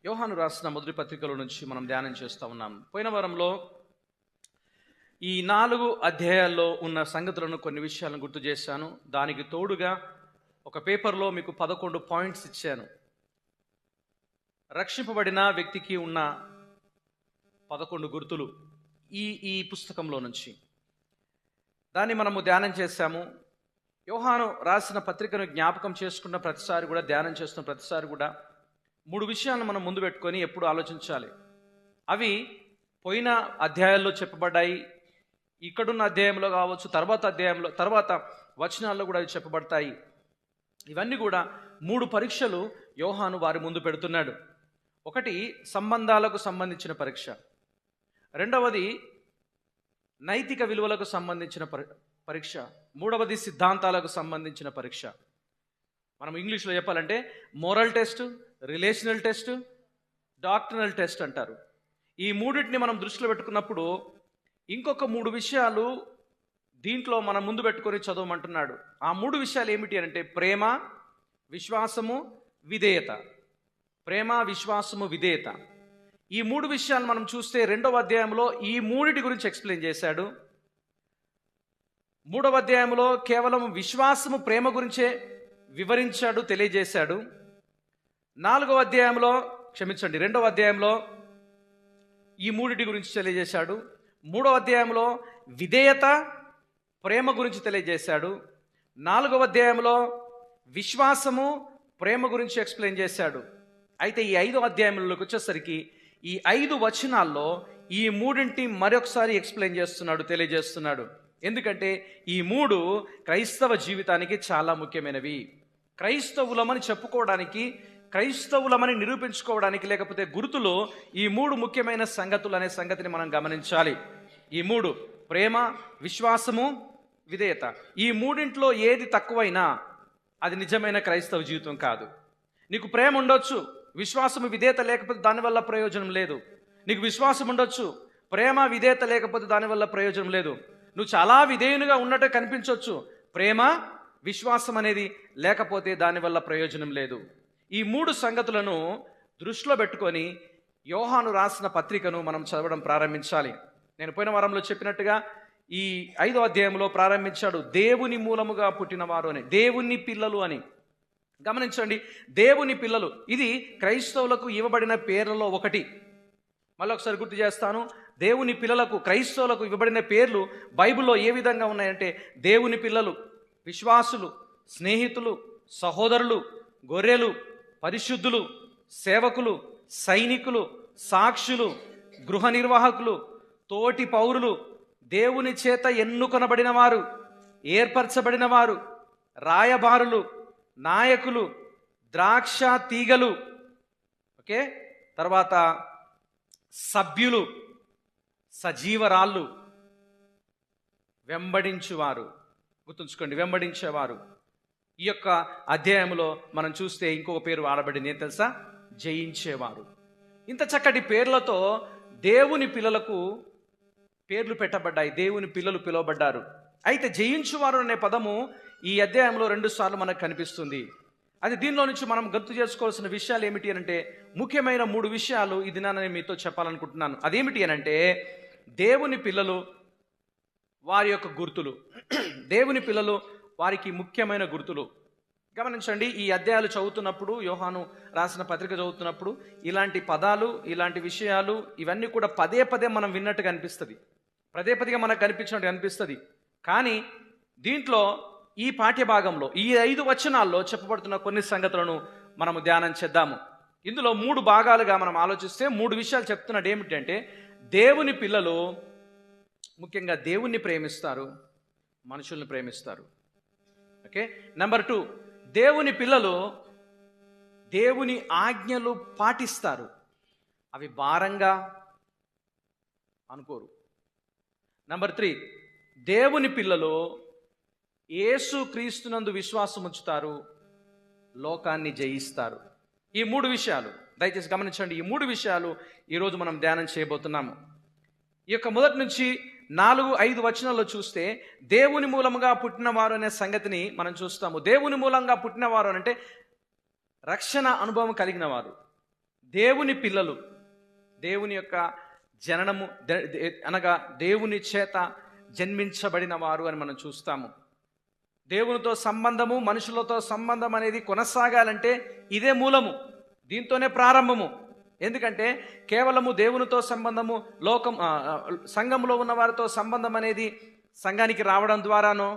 యోహాను రాసిన మొదటి పత్రికల నుంచి మనం ధ్యానం చేస్తూ ఉన్నాం. పోయిన వారంలో ఈ 4 అధ్యాయాల్లో ఉన్న సంగతులను కొన్ని విషయాలను గుర్తు చేశాను. దానికి తోడుగా ఒక పేపర్లో మీకు 11 పాయింట్స్ ఇచ్చాను. రక్షింపబడిన వ్యక్తికి ఉన్న 11 గుర్తులు ఈ పుస్తకంలో నుంచి. దాన్ని మనము ధ్యానం చేశాము. యోహాను రాసిన పత్రికను జ్ఞాపకం చేసుకున్న ప్రతిసారి కూడా, ధ్యానం చేస్తున్న ప్రతిసారి కూడా 3 విషయాలను మనం ముందు పెట్టుకొని ఎప్పుడు ఆలోచించాలి. అవి పోయిన అధ్యాయాల్లో చెప్పబడ్డాయి, ఇక్కడున్న అధ్యాయంలో కావచ్చు, తర్వాత వచనాల్లో కూడా అవి చెప్పబడతాయి. ఇవన్నీ కూడా 3 పరీక్షలు యోహాను వారి ముందు పెడుతున్నాడు. ఒకటి సంబంధాలకు సంబంధించిన పరీక్ష, రెండవది నైతిక విలువలకు సంబంధించిన పరీక్ష, మూడవది సిద్ధాంతాలకు సంబంధించిన పరీక్ష. మనం ఇంగ్లీష్లో చెప్పాలంటే moral test, relational test, doctrinal test అంటారు. ఈ మూడింటిని మనం దృష్టిలో పెట్టుకున్నప్పుడు ఇంకొక 3 విషయాలు దీంట్లో మనం ముందు పెట్టుకొని చదవమంటున్నాడు. ఆ 3 విషయాలు ఏమిటి అంటే ప్రేమ, విశ్వాసము, విధేయత. ప్రేమ, విశ్వాసము, విధేయత. ఈ 3 విషయాలు మనం చూస్తే 2వ అధ్యాయంలో ఈ మూడిటి గురించి ఎక్స్ప్లెయిన్ చేశాడు. 3వ అధ్యాయంలో కేవలం విశ్వాసము, ప్రేమ గురించే వివరించాడు, తెలియజేశాడు. 2వ అధ్యాయంలో ఈ మూడిటి గురించి తెలియజేశాడు. 3వ అధ్యాయంలో విధేయత, ప్రేమ గురించి తెలియజేశాడు. 4వ అధ్యాయంలో విశ్వాసము, ప్రేమ గురించి ఎక్స్ప్లెయిన్ చేశాడు. అయితే ఈ 5వ అధ్యాయంలోకి వచ్చేసరికి ఈ 5 వచనాల్లో ఈ మూడింటి మరొకసారి ఎక్స్ప్లెయిన్ చేస్తున్నాడు, తెలియజేస్తున్నాడు. ఎందుకంటే ఈ 3 క్రైస్తవ జీవితానికి చాలా ముఖ్యమైనవి. క్రైస్తవులమని చెప్పుకోవడానికి, క్రైస్తవులమని నిరూపించుకోవడానికి, లేకపోతే గుర్తులు ఈ 3 ముఖ్యమైన సంగతులు అనే సంగతిని మనం గమనించాలి. ఈ 3 ప్రేమ, విశ్వాసము, విధేయత. ఈ మూడింట్లో ఏది తక్కువైనా అది నిజమైన క్రైస్తవ జీవితం కాదు. నీకు ప్రేమ ఉండొచ్చు, విశ్వాసము, విధేయత లేకపోతే దానివల్ల ప్రయోజనం లేదు. నీకు విశ్వాసం ఉండొచ్చు, ప్రేమ, విధేయత లేకపోతే దానివల్ల ప్రయోజనం లేదు. నువ్వు చాలా విధేయునిగా ఉన్నట్టు కనిపించవచ్చు, ప్రేమ, విశ్వాసం అనేది లేకపోతే దానివల్ల ప్రయోజనం లేదు. ఈ 3 సంగతులను దృష్టిలో పెట్టుకొని యోహాను రాసిన పత్రికను మనం చదవడం ప్రారంభించాలి. నేను పోయిన వారంలో చెప్పినట్టుగా ఈ 5వ అధ్యాయంలో ప్రారంభించాడు. దేవుని మూలముగా పుట్టినవారు అని, దేవుని పిల్లలు అని. గమనించండి, దేవుని పిల్లలు ఇది క్రైస్తవులకు ఇవ్వబడిన పేర్లలో ఒకటి. మళ్ళీ ఒకసారి గుర్తు చేస్తాను. దేవుని పిల్లలకు, క్రైస్తవులకు ఇవ్వబడిన పేర్లు బైబిల్లో ఏ విధంగా ఉన్నాయంటే దేవుని పిల్లలు, విశ్వాసులు, స్నేహితులు, సహోదరులు, గొర్రెలు, పరిశుద్ధులు, సేవకులు, సైనికులు, సాక్షులు, గృహ నిర్వాహకులు, తోటి పౌరులు, దేవుని చేత ఎన్నుకొనబడిన వారు, ఏర్పరచబడిన వారు, రాయబారులు, నాయకులు, ద్రాక్ష తీగలు, ఓకే, తర్వాత సభ్యులు, సజీవరాళ్ళు, వెంబడించువారు. గుర్తుంచుకోండి, వెంబడించేవారు. ఈ యొక్క అధ్యాయంలో మనం చూస్తే ఇంకొక పేరు వాడబడింది, ఏం తెలుసా? జయించేవారు. ఇంత చక్కటి పేర్లతో దేవుని పిల్లలకు పేర్లు పెట్టబడ్డాయి, దేవుని పిల్లలు పిలువబడ్డారు. అయితే జయించువారు అనే పదము ఈ అధ్యాయంలో 2 సార్లు మనకు కనిపిస్తుంది. అది దీనిలో నుంచి మనం గుర్తు చేసుకోవాల్సిన విషయాలు ఏమిటి అంటే ముఖ్యమైన 3 విషయాలు ఈ దినాన నేను మీతో చెప్పాలనుకుంటున్నాను. అదేమిటి అనంటే దేవుని పిల్లలు, వారి యొక్క గుర్తులు. దేవుని పిల్లలు, వారికి ముఖ్యమైన గుర్తులు. గమనించండి, ఈ అధ్యాయాలు చదువుతున్నప్పుడు, యోహాను రాసిన పత్రిక చదువుతున్నప్పుడు ఇలాంటి పదాలు, ఇలాంటి విషయాలు ఇవన్నీ కూడా పదే పదే మనం విన్నట్టుగా అనిపిస్తుంది, పదే పదేగా మనకు కనిపించినట్టు అనిపిస్తుంది. కానీ దీంట్లో ఈ పాఠ్యభాగంలో ఈ 5 వచనాల్లో చెప్పబడుతున్న కొన్ని సంగతులను మనము ధ్యానం చేద్దాము. ఇందులో 3 భాగాలుగా మనం ఆలోచిస్తే 3 విషయాలు చెప్తున్నాడు. ఏమిటంటే దేవుని పిల్లలు ముఖ్యంగా దేవుణ్ణి ప్రేమిస్తారు, మనుషుల్ని ప్రేమిస్తారు. ఓకే. నెంబర్ 2, దేవుని పిల్లలు దేవుని ఆజ్ఞలు పాటిస్తారు, అవి భారంగా అనుకోరు. నెంబర్ 3, దేవుని పిల్లలు యేసు క్రీస్తునందు విశ్వాసం ఉంచుతారు, లోకాన్ని జయిస్తారు. ఈ 3 విషయాలు దయచేసి గమనించండి. ఈ 3 విషయాలు ఈరోజు మనం ధ్యానం చేయబోతున్నాము. ఈ యొక్క మొదటి నుంచి 4-5 వచనాల్లో చూస్తే దేవుని మూలముగా పుట్టినవారు అనే సంగతిని మనం చూస్తాము. దేవుని మూలంగా పుట్టినవారు అంటే రక్షణ అనుభవం కలిగిన వారు, దేవుని పిల్లలు, దేవుని యొక్క జననము అనగా దేవుని చేత జన్మించబడిన వారు అని మనం చూస్తాము. దేవునితో సంబంధము, మనుషులతో సంబంధం అనేది కొనసాగాలంటే ఇదే మూలము, దీంతోనే ప్రారంభము. ఎందుకంటే కేవలము దేవునితో సంబంధము, సంఘంలో ఉన్న వారితో సంబంధం అనేది సంఘానికి రావడం ద్వారానో,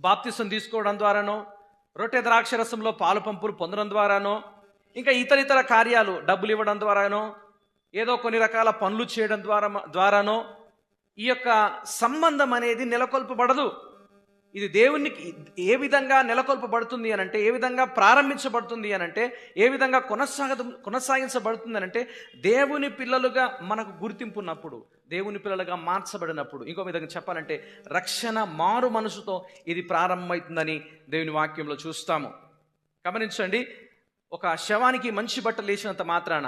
బాప్తిసం తీసుకోవడం ద్వారానో, రొట్టె ద్రాక్షరసంలో పాలు పంపులు పొందడం ద్వారానో, ఇంకా ఇతర కార్యాలు డబ్బులు ఇవ్వడం ద్వారానో, ఏదో కొన్ని రకాల పనులు చేయడం ద్వారానో ఈ యొక్క సంబంధం అనేది నెలకొల్పబడదు. ఇది దేవునికి ఏ విధంగా నెలకొల్పబడుతుంది అనంటే, ఏ విధంగా ప్రారంభించబడుతుంది అనంటే, ఏ విధంగా కొనసాగించబడుతుంది అనంటే, దేవుని పిల్లలుగా మనకు గుర్తింపు ఉన్నప్పుడు, దేవుని పిల్లలుగా మార్చబడినప్పుడు, ఇంకో విధంగా చెప్పాలంటే రక్షణ మారు మనసుతో ఇది ప్రారంభమవుతుందని దేవుని వాక్యంలో చూస్తాము. గమనించండి, ఒక శవానికి మంచి బట్టలు వేసినంత మాత్రాన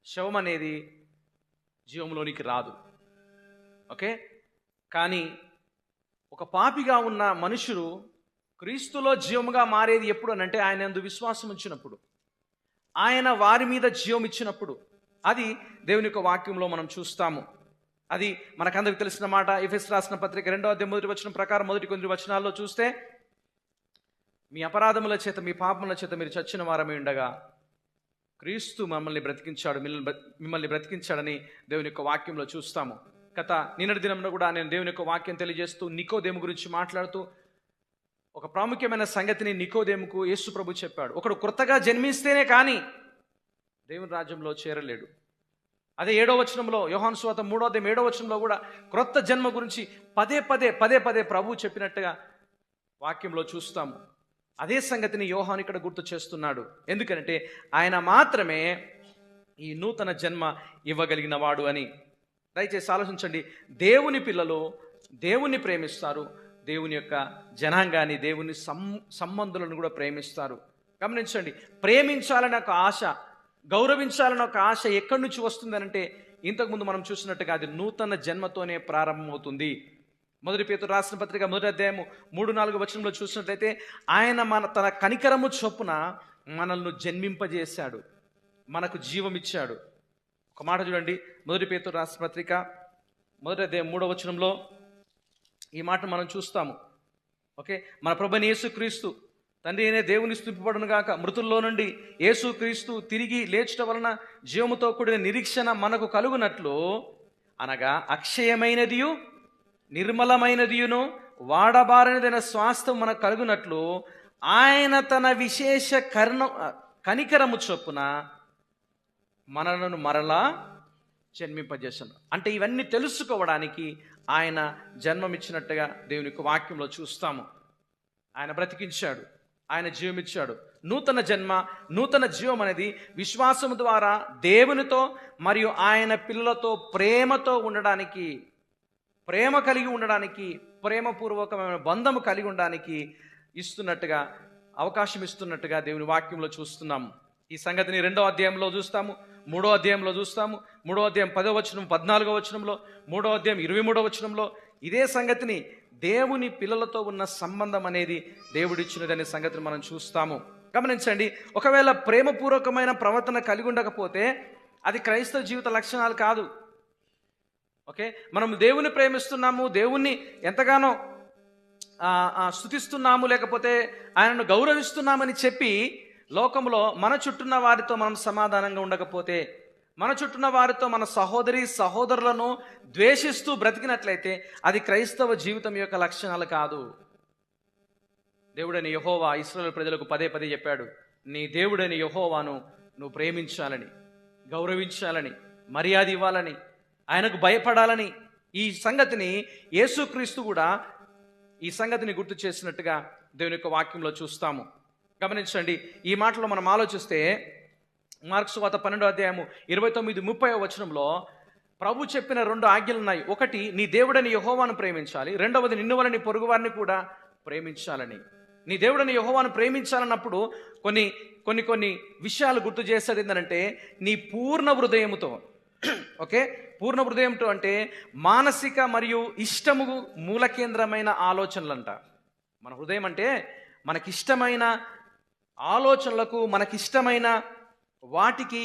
శవం అనేది జీవంలోనికి రాదు. ఓకే, కానీ ఒక పాపిగా ఉన్న మనుషుడు క్రీస్తులో జీవముగా మారేది ఎప్పుడు అనంటే ఆయన యందు విశ్వాసం ఉంచినప్పుడు, ఆయన వారి మీద జీవం ఇచ్చినప్పుడు. అది దేవుని యొక్క వాక్యంలో మనం చూస్తాము. అది మనకందరికి తెలిసిన మాట. ఎఫెసీయులకు రాసిన పత్రిక 2వ అధ్యాయం 1వ వచనం ప్రకారం మొదటి కొన్ని వచనాల్లో చూస్తే, మీ అపరాధముల చేత మీ పాపముల చేత మీరు చచ్చిన వారమై ఉండగా క్రీస్తు మిమ్మల్ని బ్రతికించాడని దేవుని యొక్క వాక్యంలో చూస్తాము. నిన్నటి దినంలో కూడా నేను దేవుని యొక్క వాక్యం తెలియజేస్తూ నికోదేము గురించి మాట్లాడుతూ ఒక ప్రాముఖ్యమైన సంగతిని నికోదేముకు యేసు ప్రభు చెప్పాడు. ఒకడు కొత్తగా జన్మిస్తేనే కానీ దేవుని రాజ్యంలో చేరలేడు. అదే 7వ వచనంలో, యోహాను సువార్త 3వ అధ్యాయం 7వ వచనంలో కూడా క్రొత్త జన్మ గురించి పదే పదే ప్రభు చెప్పినట్టుగా వాక్యంలో చూస్తాము. అదే సంగతిని యోహాను ఇక్కడ గుర్తు చేస్తున్నాడు. ఎందుకంటే ఆయన మాత్రమే ఈ నూతన జన్మ ఇవ్వగలిగిన వాడు అని. దయచేసి ఆలోచించండి. దేవుని పిల్లలు దేవుని ప్రేమిస్తారు, దేవుని యొక్క జనాంగాన్ని, దేవుని సంబంధులను కూడా ప్రేమిస్తారు. గమనించండి, ప్రేమించాలని ఒక ఆశ, గౌరవించాలని ఒక ఆశ ఎక్కడి నుంచి వస్తుందనంటే, ఇంతకుముందు మనం చూసినట్టుగా అది నూతన జన్మతోనే ప్రారంభమవుతుంది. మొదటి పేతురు రాసిన పత్రిక 1వ అధ్యాయము 3-4 వచనంలో చూసినట్లయితే, ఆయన తన కనికరము చొప్పున మనల్ని జన్మింపజేశాడు, మనకు జీవం ఇచ్చాడు. ఒక మాట చూడండి, మొదటి పేతురు రాసిన పత్రిక 1వ అధ్యాయం 3వ వచనంలో ఈ మాట మనం చూస్తాము. ఓకే, మన ప్రభువైన యేసుక్రీస్తు తండ్రి అయిన దేవుని స్తుతింపబడును గాక, మృతుల్లో నుండి యేసుక్రీస్తు తిరిగి లేచుట వలన జీవముతో కూడిన నిరీక్షణ మనకు కలుగునట్లు, అనగా అక్షయమైనదియు నిర్మలమైనదియును వాడబారనిదైన స్వాస్థ్యం మనకు కలుగునట్లు ఆయన తన విశేష కనికరము చొప్పున మనలను మరలా జన్మింపజేశాను. అంటే ఇవన్నీ తెలుసుకోవడానికి ఆయన జన్మమిచ్చినట్టుగా దేవుని యొక్క వాక్యంలో చూస్తాము. ఆయన బ్రతికించాడు, ఆయన జీవమిచ్చాడు. నూతన జన్మ, నూతన జీవం అనేది విశ్వాసం ద్వారా దేవునితో మరియు ఆయన పిల్లలతో ప్రేమతో ఉండడానికి, ప్రేమ కలిగి ఉండడానికి, ప్రేమపూర్వకమైన బంధము కలిగి ఉండడానికి ఇస్తున్నట్టుగా, అవకాశం ఇస్తున్నట్టుగా దేవుని వాక్యంలో చూస్తున్నాము. ఈ సంగతిని 2వ అధ్యాయంలో చూస్తాము, 3వ అధ్యాయంలో చూస్తాము. 3వ అధ్యాయం 10వ వచనం, 14వ వచనంలో, 3వ అధ్యాయం 23వ వచనంలో ఇదే సంగతిని, దేవుని పిల్లలతో ఉన్న సంబంధం అనేది దేవుడిచ్చినదనే సంగతిని మనం చూస్తాము. గమనించండి, ఒకవేళ ప్రేమపూర్వకమైన ప్రవర్తన కలిగి ఉండకపోతే అది క్రైస్తవ జీవిత లక్షణాలు కాదు. ఓకే, మనం దేవుని ప్రేమిస్తున్నాము, దేవుణ్ణి ఎంతగానో స్తుతిస్తున్నాము, లేకపోతే ఆయనను గౌరవిస్తున్నామని చెప్పి లోకంలో మన చుట్టూన్న వారితో మనం సమాధానంగా ఉండకపోతే, మన చుట్టూన్న వారితో మన సహోదరులను ద్వేషిస్తూ బ్రతికినట్లయితే అది క్రైస్తవ జీవితం యొక్క లక్షణాలు కాదు. దేవుడని యెహోవా ఇశ్రాయేలు ప్రజలకు పదే చెప్పాడు, నీ దేవుడని యెహోవాను నువ్వు ప్రేమించాలని, గౌరవించాలని, మర్యాద ఇవ్వాలని, ఆయనకు భయపడాలని. ఈ సంగతిని యేసుక్రీస్తు కూడా ఈ సంగతిని గుర్తు చేసినట్టుగా దేవుని యొక్క వాక్యంలో చూస్తాము. గమనించండి, ఈ మాటలో మనం ఆలోచిస్తే మార్కు సువార్త 12వ అధ్యాయము 29-30వ వచనంలో ప్రభు చెప్పిన 2 ఆజ్ఞలు ఉన్నాయి. ఒకటి, నీ దేవుడని యెహోవాను ప్రేమించాలి. రెండవది, నిన్ను వలె నీ పొరుగువారిని కూడా ప్రేమించాలని. నీ దేవుడని యెహోవాను ప్రేమించాలన్నప్పుడు కొన్ని విషయాలు గుర్తు చేసేది ఏంటంటే, నీ పూర్ణ హృదయముతో. ఓకే, పూర్ణ హృదయంతో అంటే మానసిక మరియు ఇష్టము మూల కేంద్రమైన ఆలోచనలంట. మన హృదయం అంటే మనకిష్టమైన ఆలోచనలకు, మనకిష్టమైన వాటికి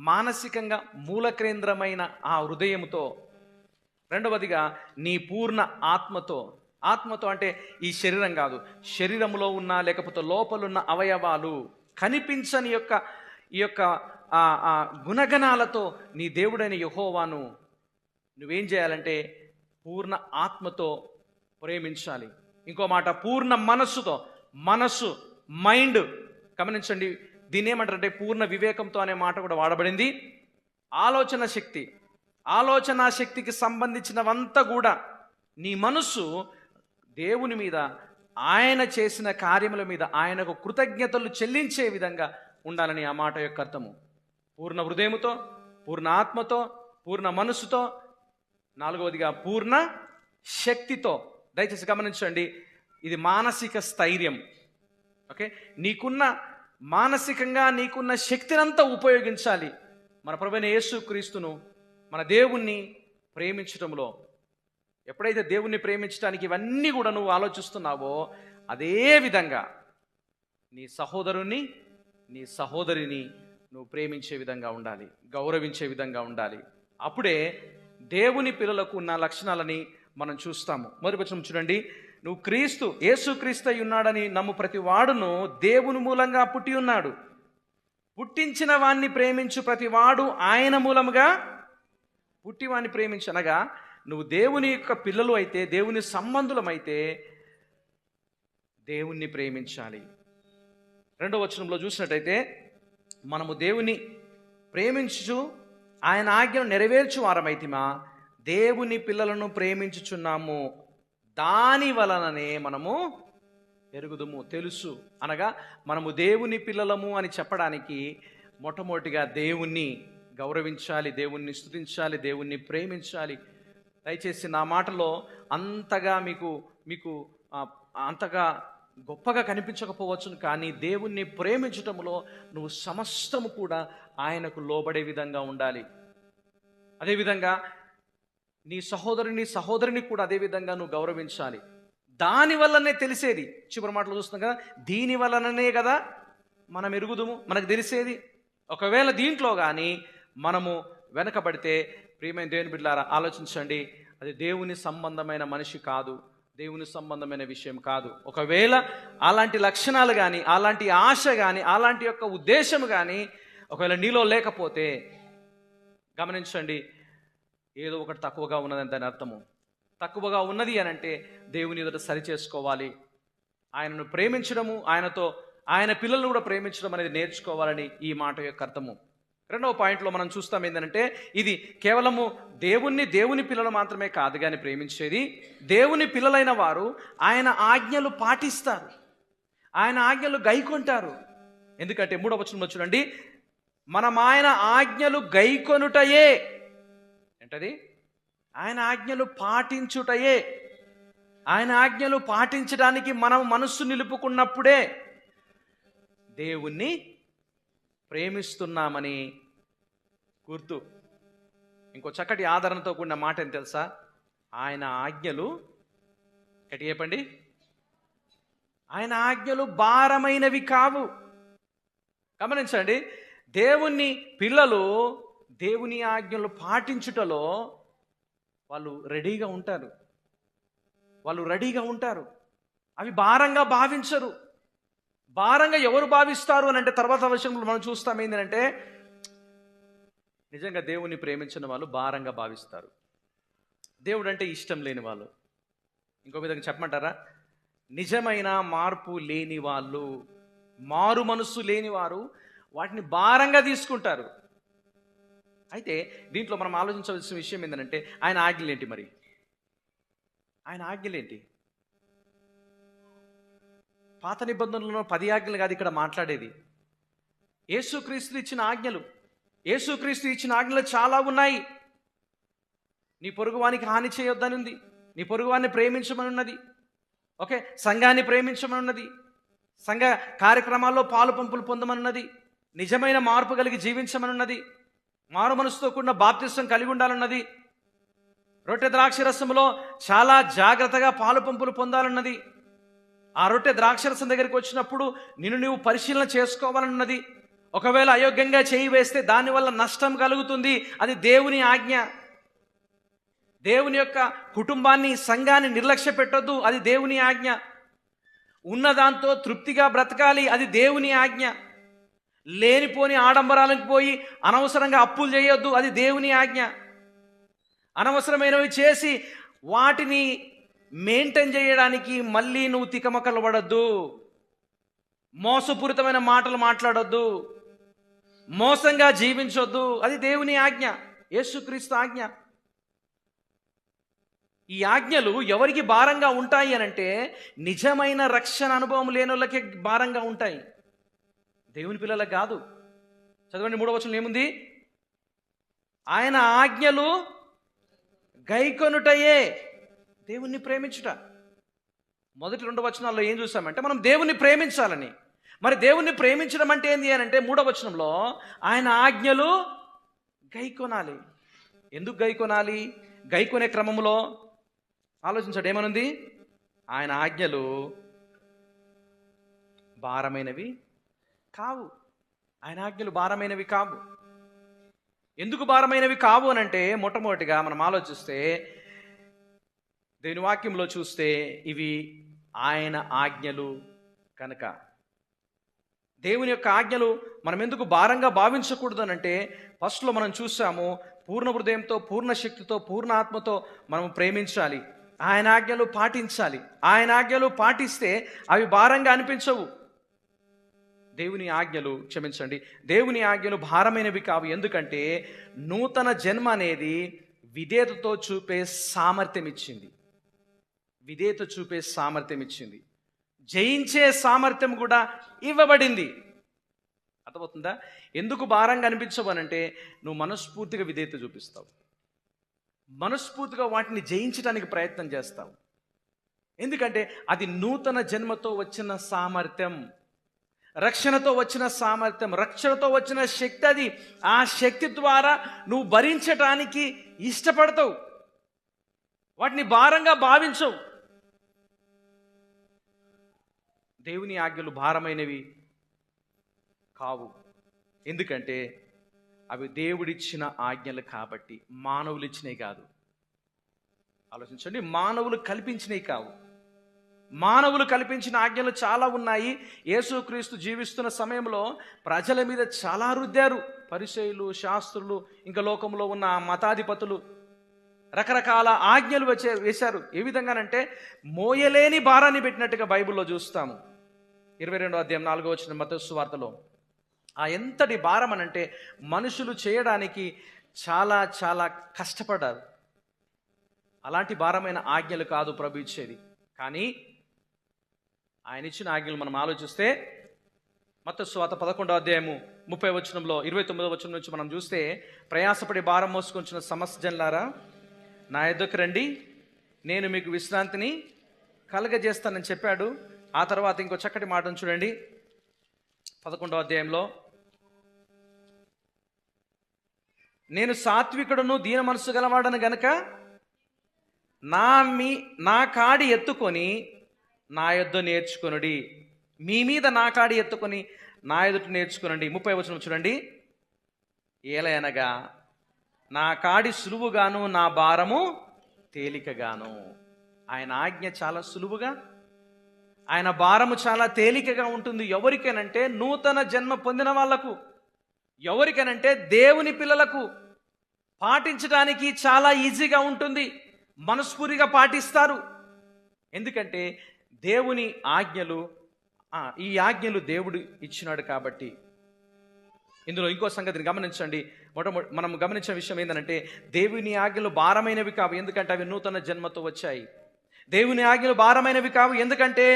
మానసికంగా మూల కేంద్రమైన ఆ హృదయముతో, రెండవదిగా నీ పూర్ణ ఆత్మతో. ఆత్మతో అంటే ఈ శరీరం కాదు, శరీరంలో ఉన్న లేకపోతే లోపలున్న అవయవాలు కనిపించని ఈ యొక్క గుణగణాలతో నీ దేవుడైన యెహోవాను నువ్వేం చేయాలంటే పూర్ణ ఆత్మతో ప్రేమించాలి. ఇంకో మాట, పూర్ణ మనస్సుతో. మనస్సు, మైండ్, గమనించండి, దీన్ని ఏమంటారంటే పూర్ణ వివేకంతో అనే మాట కూడా వాడబడింది. ఆలోచన శక్తి, ఆలోచన శక్తికి సంబంధించినవంతా కూడా నీ మనస్సు దేవుని మీద, ఆయన చేసిన కార్యముల మీద ఆయనకు కృతజ్ఞతలు చెల్లించే విధంగా ఉండాలని ఆ మాట యొక్క అర్థము. పూర్ణ హృదయముతో, పూర్ణ ఆత్మతో, పూర్ణ మనస్సుతో, నాలుగవదిగా పూర్ణ శక్తితో. దయచేసి గమనించండి, ఇది మానసిక స్థైర్యం. ఓకే, మానసికంగా నీకున్న శక్తినంతా ఉపయోగించాలి మన ప్రభువైన యేసుక్రీస్తును, మన దేవుణ్ణి ప్రేమించడంలో. ఎప్పుడైతే దేవుణ్ణి ప్రేమించడానికి ఇవన్నీ కూడా నువ్వు ఆలోచిస్తున్నావో, అదే విధంగా నీ సహోదరుని, నీ సహోదరిని నువ్వు ప్రేమించే విధంగా ఉండాలి, గౌరవించే విధంగా ఉండాలి. అప్పుడే దేవుని పిల్లలకు ఉన్న లక్షణాలని మనం చూస్తాము. మొదటి వచనం చూడండి, నువ్వు క్రీస్తు, యేసుక్రీస్తు అయి ఉన్నాడని నమ్ము ప్రతి వాడును దేవుని మూలంగా పుట్టి ఉన్నాడు. పుట్టించిన వాణ్ణి ప్రేమించు ప్రతి వాడు ఆయన మూలముగా పుట్టి వాణ్ణి ప్రేమించనగా, నువ్వు దేవుని యొక్క పిల్లలు అయితే, దేవుని సంబంధులమైతే దేవుణ్ణి ప్రేమించాలి. రెండవ వచనంలో చూసినట్టయితే, మనము దేవుని ప్రేమించు ఆయన ఆజ్ఞను నెరవేర్చు వారమైతిమా, దేవుని పిల్లలను ప్రేమించుచున్నాము, దాని వలననే మనము ఎరుగుదుము, తెలుసు. అనగా మనము దేవుని పిల్లలము అని చెప్పడానికి మొట్టమొదటిగా దేవుణ్ణి గౌరవించాలి, దేవుణ్ణి స్తుతించాలి, దేవుణ్ణి ప్రేమించాలి. దయచేసి నా మాటలో అంతగా మీకు అంతగా గొప్పగా కనిపించకపోవచ్చును, కానీ దేవుణ్ణి ప్రేమించటంలో నువ్వు సమస్తము కూడా ఆయనకు లోబడే విధంగా ఉండాలి. అదేవిధంగా నీ సహోదరిని కూడా అదేవిధంగా నువ్వు గౌరవించాలి. దాని వల్లనే తెలిసేది, చివరి మాటలు చూస్తున్నాం కదా, దీని వలననే కదా మనం ఎరుగుదుము, మనకు తెలిసేది. ఒకవేళ దీంట్లో కానీ మనము వెనకబడితే, ప్రియమైన దేవుని బిడ్డలారా ఆలోచించండి, అది దేవుని సంబంధమైన మనిషి కాదు, దేవుని సంబంధమైన విషయం కాదు. ఒకవేళ అలాంటి లక్షణాలు కానీ, అలాంటి ఆశ కానీ, అలాంటి యొక్క ఉద్దేశం కానీ ఒకవేళ నీలో లేకపోతే, గమనించండి, ఏదో ఒకటి తక్కువగా ఉన్నదని దాని అర్థము. తక్కువగా ఉన్నది అని అంటే దేవుని ఎదుట సరి చేసుకోవాలి. ఆయనను ప్రేమించడము, ఆయన పిల్లలను కూడా ప్రేమించడం అనేది నేర్చుకోవాలని ఈ మాట యొక్క అర్థము. రెండవ పాయింట్లో మనం చూస్తాం ఏంటంటే, ఇది కేవలము దేవుని పిల్లలు మాత్రమే కాదు కానీ ప్రేమించేది, దేవుని పిల్లలైన వారు ఆయన ఆజ్ఞలు పాటిస్తారు, ఆయన ఆజ్ఞలు గైకొంటారు. ఎందుకంటే మూడవ వచనంలో చూడండి, మనం ఆయన ఆజ్ఞలు గైకొనుటయే, ఏంటది? ఆయన ఆజ్ఞలు పాటించుటయే. ఆయన ఆజ్ఞలు పాటించడానికి మనం మనస్సు నిలుపుకున్నప్పుడే దేవుణ్ణి ప్రేమిస్తున్నామని గుర్తు. ఇంకో చక్కటి ఆదరణతో కూడిన మాట ఏం తెలుసా? ఆయన ఆజ్ఞలు, గట్టి చెప్పండి, ఆయన ఆజ్ఞలు భారమైనవి కావు. గమనించండి, దేవుని పిల్లలు దేవుని ఆజ్ఞలు పాటించుటలో వాళ్ళు రెడీగా ఉంటారు. అవి భారంగా భావించరు. భారంగా ఎవరు భావిస్తారు అని అంటే, తర్వాత విషయంలో మనం చూస్తాం ఏంటంటే, నిజంగా దేవుని ప్రేమించిన వాళ్ళు భారంగా భావిస్తారు. దేవుడు అంటే ఇష్టం లేని వాళ్ళు, ఇంకో విధంగా చెప్పమంటారా, నిజమైన మార్పు లేని వాళ్ళు, మారు మనస్సు లేని వారు వాటిని భారంగా తీసుకుంటారు. అయితే దీంట్లో మనం ఆలోచించవలసిన విషయం ఏంటంటే, ఆయన ఆజ్ఞలేంటి? మరి ఆయన ఆజ్ఞలేంటి? పాత నిబంధనలో 10 ఆజ్ఞలు కాదు ఇక్కడ మాట్లాడేది, యేసుక్రీస్తు ఇచ్చిన ఆజ్ఞలు. యేసుక్రీస్తు ఇచ్చిన ఆజ్ఞలు చాలా ఉన్నాయి. నీ పొరుగువానికి హాని చేయొద్దని ఉంది, నీ పొరుగువాన్ని ప్రేమించమని ఉన్నది, ఓకే, సంఘాన్ని ప్రేమించమని ఉన్నది, సంఘ కార్యక్రమాల్లో పాలు పంపులు పొందమన్నది, నిజమైన మార్పు కలిగి జీవించమనున్నది, మారు మనసుతో కూడిన బాప్తిసం కలిగి ఉండాలన్నది, రొట్టె ద్రాక్షరసంలో చాలా జాగ్రత్తగా పాలు పంపులు పొందాలన్నది, ఆ రొట్టె ద్రాక్షరసం దగ్గరికి వచ్చినప్పుడు నిన్ను నువ్వు పరిశీలన చేసుకోవాలన్నది, ఒకవేళ అయోగ్యంగా చేయి వేస్తే దానివల్ల నష్టం కలుగుతుంది, అది దేవుని ఆజ్ఞ. దేవుని యొక్క కుటుంబాన్ని, సంఘాన్ని నిర్లక్ష్య పెట్టొద్దు, అది దేవుని ఆజ్ఞ. ఉన్నదాంతో తృప్తిగా బ్రతకాలి, అది దేవుని ఆజ్ఞ. లేనిపోని ఆడంబరాలకు పోయి అనవసరంగా అప్పులు చేయొద్దు, అది దేవుని ఆజ్ఞ. అనవసరమైనవి చేసి వాటిని మెయింటైన్ చేయడానికి మళ్ళీ నువ్వు తికమకలు పడొద్దు. మోసపూరితమైన మాటలు మాట్లాడొద్దు, మోసంగా జీవించొద్దు, అది దేవుని ఆజ్ఞ, యేసుక్రీస్తు ఆజ్ఞ. ఈ ఆజ్ఞలు ఎవరికి భారంగా ఉంటాయి అనంటే నిజమైన రక్షణ అనుభవం లేని వాళ్ళకి భారంగా ఉంటాయి, దేవుని పిల్లలకు కాదు. చదవండి 3వ వచనంలో ఏముంది? ఆయన ఆజ్ఞలు గైకొనుటయే దేవుణ్ణి ప్రేమించుట. మొదటి 2 వచనాల్లో ఏం చూసామంటే మనం దేవుణ్ణి ప్రేమించాలని. మరి దేవుణ్ణి ప్రేమించడం అంటే ఏంది అని అంటే 3వ వచనంలో ఆయన ఆజ్ఞలు గైకొనాలి. ఎందుకు గైకొనాలి? గైకొనే క్రమంలో ఆలోచించండి, ఏమనుంది? ఆయన ఆజ్ఞలు భారమైనవి కావు. ఆయన ఆజ్ఞలు భారమైనవి కావు. ఎందుకు భారమైనవి కావు అని అంటే మొట్టమొదటిగా మనం ఆలోచిస్తే దేవుని వాక్యంలో చూస్తే ఇవి ఆయన ఆజ్ఞలు కనుక. దేవుని యొక్క ఆజ్ఞలు మనం ఎందుకు భారంగా భావించకూడదు అని అంటే ఫస్ట్లో మనం చూసాము, పూర్ణ హృదయంతో, పూర్ణ శక్తితో, పూర్ణ ఆత్మతో మనం ప్రేమించాలి, ఆయన ఆజ్ఞలు పాటించాలి. ఆయన ఆజ్ఞలు పాటిస్తే అవి భారంగా అనిపించవు. దేవుని ఆజ్ఞలు, క్షమించండి, దేవుని ఆజ్ఞలు భారమైనవి కావు. ఎందుకంటే నూతన జన్మ అనేది విధేయతతో చూపే సామర్థ్యం ఇచ్చింది. విధేయత చూపే సామర్థ్యం ఇచ్చింది. జయించే సామర్థ్యం కూడా ఇవ్వబడింది. అర్థమవుతుందా? ఎందుకు భారంగా అనిపించవనంటే నువ్వు మనస్ఫూర్తిగా విధేయత చూపిస్తావు, మనస్ఫూర్తిగా వాటిని జయించడానికి ప్రయత్నం చేస్తావు. ఎందుకంటే అది నూతన జన్మతో వచ్చిన సామర్థ్యం, రక్షణతో వచ్చిన సామర్థ్యం, రక్షణతో వచ్చిన శక్తి. అది ఆ శక్తి ద్వారా నువ్వు భరించటానికి ఇష్టపడతావు, వాటిని భారంగా భావించవు. దేవుని ఆజ్ఞలు భారమైనవి కావు. ఎందుకంటే అవి దేవుడిచ్చిన ఆజ్ఞలు కాబట్టి, మానవులు ఇచ్చినవి కాదు. ఆలోచించండి, మానవులు కల్పించినవి కావు. మానవులు కల్పించిన ఆజ్ఞలు చాలా ఉన్నాయి. యేసుక్రీస్తు జీవిస్తున్న సమయంలో ప్రజల మీద చాలా రుద్దారు. పరిసయ్యులు, శాస్త్రులు, ఇంకా లోకంలో ఉన్న మతాధిపతులు రకరకాల ఆజ్ఞలు వేశారు. ఏ విధంగానంటే మోయలేని భారాన్ని పెట్టినట్టుగా బైబిల్లో చూస్తాము. 22వ అధ్యాయం 4వ వచనం మత్తయి సువార్తలో ఆ ఎంతటి భారం అనంటే మనుషులు చేయడానికి చాలా చాలా కష్టపడ్డారు. అలాంటి భారమైన ఆజ్ఞలు కాదు ప్రభు ఇచ్చేది. కానీ ఆయన ఇచ్చిన ఆజ్ఞలు మనం ఆలోచిస్తే మత్తయి సువార్త 11వ అధ్యాయము 30వ వచనంలో 29వ వచనం నుంచి మనం చూస్తే, ప్రయాసపడి భారం మోసుకొంచిన సమస్త జనులారా నా యొద్దకు రండి, నేను మీకు విశ్రాంతిని కలగజేస్తానని చెప్పాడు. ఆ తర్వాత ఇంకో చక్కటి మాటను చూడండి 11వ అధ్యాయంలో, నేను సాత్వికుడును దీన మనసు గలవాడను గనక నా కాడి ఎత్తుకొని నా యొద్ద నేర్చుకొనుడి, మీ మీద నా కాడి ఎత్తుకొని నా ఎదుట నేర్చుకొనండి. 30వ వచనం చూడండి, ఏలయనగా నా కాడి సులువుగాను నా భారము తేలికగాను. ఆయన ఆజ్ఞ చాలా సులువుగా, ఆయన భారము చాలా తేలికగా ఉంటుంది. ఎవరికేనంటే నూతన జన్మ పొందిన వాళ్లకు, ఎవరికనంటే దేవుని పిల్లలకు పాటించడానికి చాలా ఈజీగా ఉంటుంది. మనస్ఫూర్తిగా పాటిస్తారు. ఎందుకంటే దేవుని ఆజ్ఞలు, ఈ ఆజ్ఞలు దేవుడు ఇచ్చినాడు కాబట్టి. ఇందులో ఇంకో సంగతిని గమనించండి. మనం గమనించిన విషయం ఏంటంటే దేవుని ఆజ్ఞలు భారమైనవి కావు, ఎందుకంటే అవి నూతన జన్మతో వచ్చాయి. దేవుని ఆజ్ఞలు భారమైనవి కావు ఎందుకంటే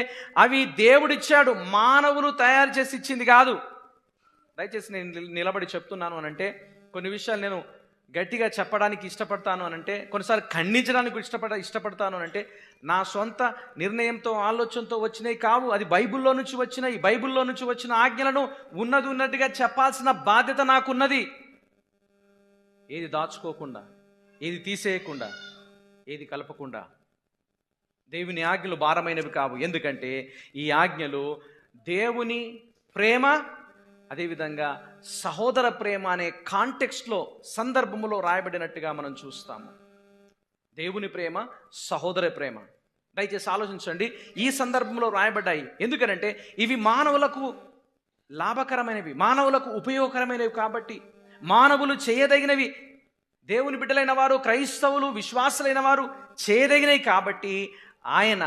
అవి దేవుడిచ్చాడు, మానవులు తయారు చేసి ఇచ్చింది కాదు. దయచేసి నేను నిలబడి చెప్తున్నాను అనంటే కొన్ని విషయాలు నేను గట్టిగా చెప్పడానికి ఇష్టపడతాను అనంటే, కొన్నిసార్లు ఖండించడానికి ఇష్టపడతాను అనంటే నా సొంత నిర్ణయంతో, ఆలోచనతో వచ్చినవి కావు. అది బైబిల్లో నుంచి వచ్చినాయి. బైబిల్లో నుంచి వచ్చిన ఆజ్ఞలను ఉన్నది ఉన్నట్టుగా చెప్పాల్సిన బాధ్యత నాకున్నది. ఏది దాచుకోకుండా, ఏది తీసేయకుండా, ఏది కలపకుండా. దేవుని ఆజ్ఞలు భారమైనవి కావు ఎందుకంటే ఈ ఆజ్ఞలు దేవుని ప్రేమ, అదేవిధంగా సహోదర ప్రేమ అనే కాంటెక్స్ట్లో, సందర్భంలో రాయబడినట్టుగా మనం చూస్తాము. దేవుని ప్రేమ, సహోదర ప్రేమ. దయచేసి ఆలోచించండి, ఈ సందర్భంలో రాయబడ్డాయి. ఎందుకనంటే ఇవి మానవులకు లాభకరమైనవి, మానవులకు ఉపయోగకరమైనవి. కాబట్టి మానవులు చేయదగినవి, దేవుని బిడ్డలైన వారు, క్రైస్తవులు, విశ్వాసులైన వారు చేయదగినవి. కాబట్టి ఆయన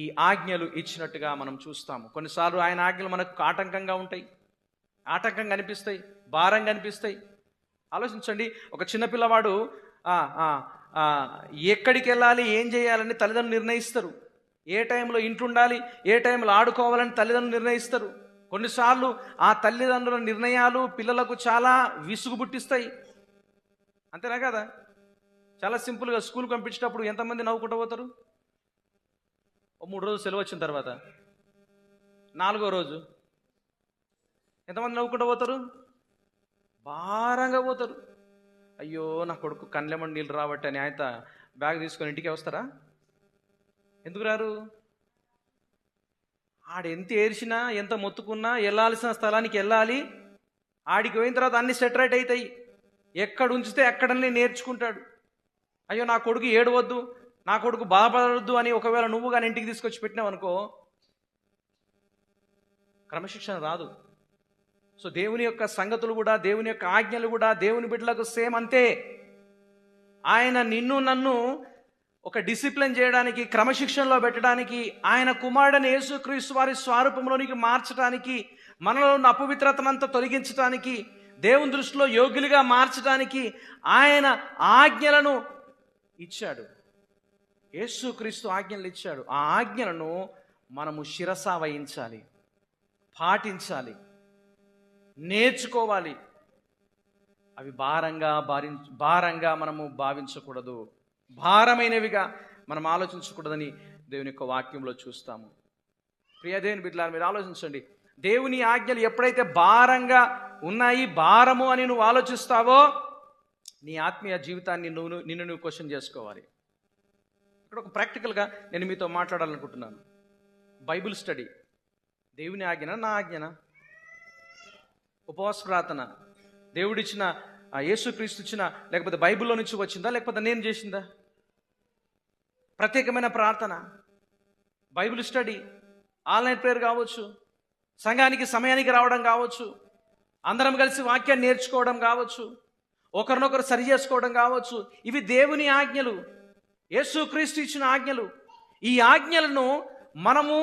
ఈ ఆజ్ఞలు ఇచ్చినట్టుగా మనం చూస్తాము. కొన్నిసార్లు ఆయన ఆజ్ఞలు మనకు ఆటంకంగా ఉంటాయి, ఆటంకంగా అనిపిస్తాయి, భారంగా అనిపిస్తాయి. ఆలోచించండి, ఒక చిన్నపిల్లవాడు ఎక్కడికి వెళ్ళాలి, ఏం చేయాలని తల్లిదండ్రులు నిర్ణయిస్తారు. ఏ టైంలో ఇంట్లో ఉండాలి, ఏ టైంలో ఆడుకోవాలని తల్లిదండ్రులు నిర్ణయిస్తారు. కొన్నిసార్లు ఆ తల్లిదండ్రుల నిర్ణయాలు పిల్లలకు చాలా విసుగు పుట్టిస్తాయి. అంతేనా కదా? చాలా సింపుల్గా స్కూల్ పంపించేటప్పుడు ఎంతమంది నవ్వుకుంటూ పోతారు? 3 రోజులు సెలవు వచ్చిన తర్వాత 4వ రోజు ఎంతమంది నవ్వుకుంటూ పోతారు? భారంగా పోతారు. అయ్యో నా కొడుకు కళ్ళెమ్మడి నీళ్ళు రాబట్టి అని ఆయన బ్యాగ్ తీసుకొని ఇంటికి వస్తారా? ఎందుకు రారు? ఆడు ఎంత ఏడ్చినా, ఎంత మొత్తుకున్నా వెళ్ళాల్సిన స్థలానికి వెళ్ళాలి. ఆడికి పోయిన తర్వాత అన్ని సెటరేట్ అవుతాయి. ఎక్కడ ఉంచితే అక్కడనే నేర్చుకుంటాడు. అయ్యో నా కొడుకు ఏడవద్దు, నా కొడుకు బాధపడవద్దు అని ఒకవేళ నువ్వు కానీ ఇంటికి తీసుకొచ్చి పెట్టినావు అనుకో, క్రమశిక్షణ రాదు. సో దేవుని యొక్క సంగతులు కూడా, దేవుని యొక్క ఆజ్ఞలు కూడా దేవుని బిడ్డలకు సేమ్ అంతే. ఆయన నిన్ను నన్ను ఒక డిసిప్లిన్ చేయడానికి, క్రమశిక్షణలో పెట్టడానికి, ఆయన కుమారుడైన యేసుక్రీస్తు వారి స్వరూపంలోనికి మార్చడానికి, మనలో ఉన్న అపవిత్రతనంతా తొలగించడానికి, దేవుని దృష్టిలో యోగ్యులుగా మార్చడానికి ఆయన ఆజ్ఞలను ఇచ్చాడు. యేసుక్రీస్తు ఆజ్ఞలు ఇచ్చాడు. ఆ ఆజ్ఞలను మనము శిరస వహించాలి, పాటించాలి, నేర్చుకోవాలి. అవి భారంగా మనము భావించకూడదు, భారమైనవిగా మనం ఆలోచించకూడదని దేవుని యొక్క వాక్యంలో చూస్తాము. ప్రియ దేవుని బిడ్డలారా, మీరు ఆలోచించండి. దేవుని ఆజ్ఞలు ఎప్పుడైతే భారంగా ఉన్నాయి, భారము అని నువ్వు ఆలోచిస్తావో, నీ ఆత్మీయ జీవితాన్ని నిన్ను క్వశ్చన్ చేసుకోవాలి. ఇక్కడ ఒక ప్రాక్టికల్గా నేను మీతో మాట్లాడాలనుకుంటున్నాను. బైబిల్ స్టడీ దేవుని ఆజ్ఞనా, నా ఆజ్ఞనా? ఉపవాస ప్రార్థన దేవుడిచ్చిన, యేసుక్రీస్తు ఇచ్చిన, లేకపోతే బైబిల్లో నుంచి వచ్చిందా, లేకపోతే నేను చేసిందా? ప్రత్యేకమైన ప్రార్థన, బైబిల్ స్టడీ, ఆన్లైన్ ప్రేయర్ కావచ్చు, సంఘానికి సమయానికి రావడం కావచ్చు, అందరం కలిసి వాక్యాన్ని నేర్చుకోవడం కావచ్చు, ఒకరినొకరు సరి చేసుకోవడం కావచ్చు. ఇవి దేవుని ఆజ్ఞలు, యేసుక్రీస్తు ఇచ్చిన ఆజ్ఞలు. ఈ ఆజ్ఞలను మనము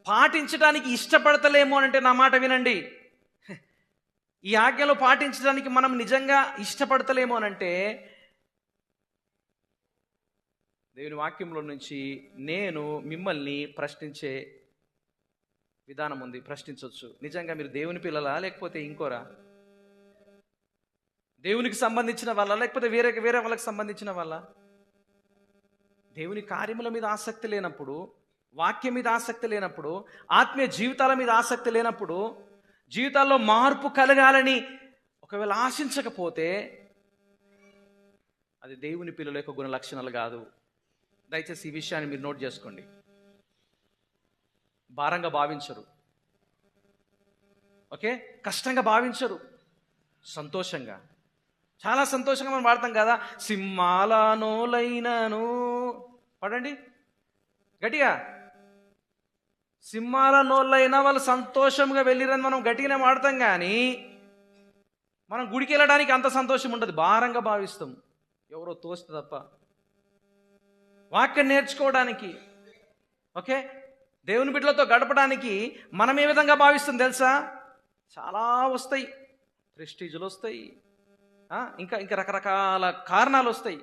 పాటించడానికి ఇష్టపడతలేము అంటే నా మాట వినండి. ఈ ఆజ్ఞలు పాటించడానికి మనం నిజంగా ఇష్టపడతలేము అనంటే, దేవుని వాక్యంలో నుంచి నేను మిమ్మల్ని ప్రశ్నించే విధానం ఉంది. ప్రశ్నించవచ్చు. నిజంగా మీరు దేవుని పిల్లలా, లేకపోతే ఇంకోరా? దేవునికి సంబంధించిన వాళ్ళ, లేకపోతే వేరే వాళ్ళకి సంబంధించిన వాళ్ళ? దేవుని కార్యముల మీద ఆసక్తి లేనప్పుడు, వాక్యం మీద ఆసక్తి లేనప్పుడు, ఆత్మీయ జీవితాల మీద ఆసక్తి లేనప్పుడు, జీవితాల్లో మార్పు కలగాలని ఒకవేళ ఆశించకపోతే అది దేవుని పిల్లల యొక్క గుణ లక్షణాలు కాదు. దయచేసి ఈ విషయాన్ని మీరు నోట్ చేసుకోండి. భారంగా భావించరు, ఓకే? కష్టంగా భావించరు, సంతోషంగా, చాలా సంతోషంగా మనం వాడతాం కదా, సింహాలనోలైనను. పడండి గట్టిగా. సింహాల నోళ్ళైనా వాళ్ళు సంతోషంగా వెళ్ళిరని మనం గట్టిగానే వాడతాం, కానీ మనం గుడికి వెళ్ళడానికి అంత సంతోషం ఉండదు, భారంగా భావిస్తాం, ఎవరో తోస్తే తప్ప. వాక్యం నేర్చుకోవడానికి, ఓకే, దేవుని బిడ్డలతో గడపడానికి మనం ఏ విధంగా భావిస్తాం తెలుసా? చాలా వస్తాయి, ప్రెస్టీజులు వస్తాయి, ఇంకా రకరకాల కారణాలు వస్తాయి.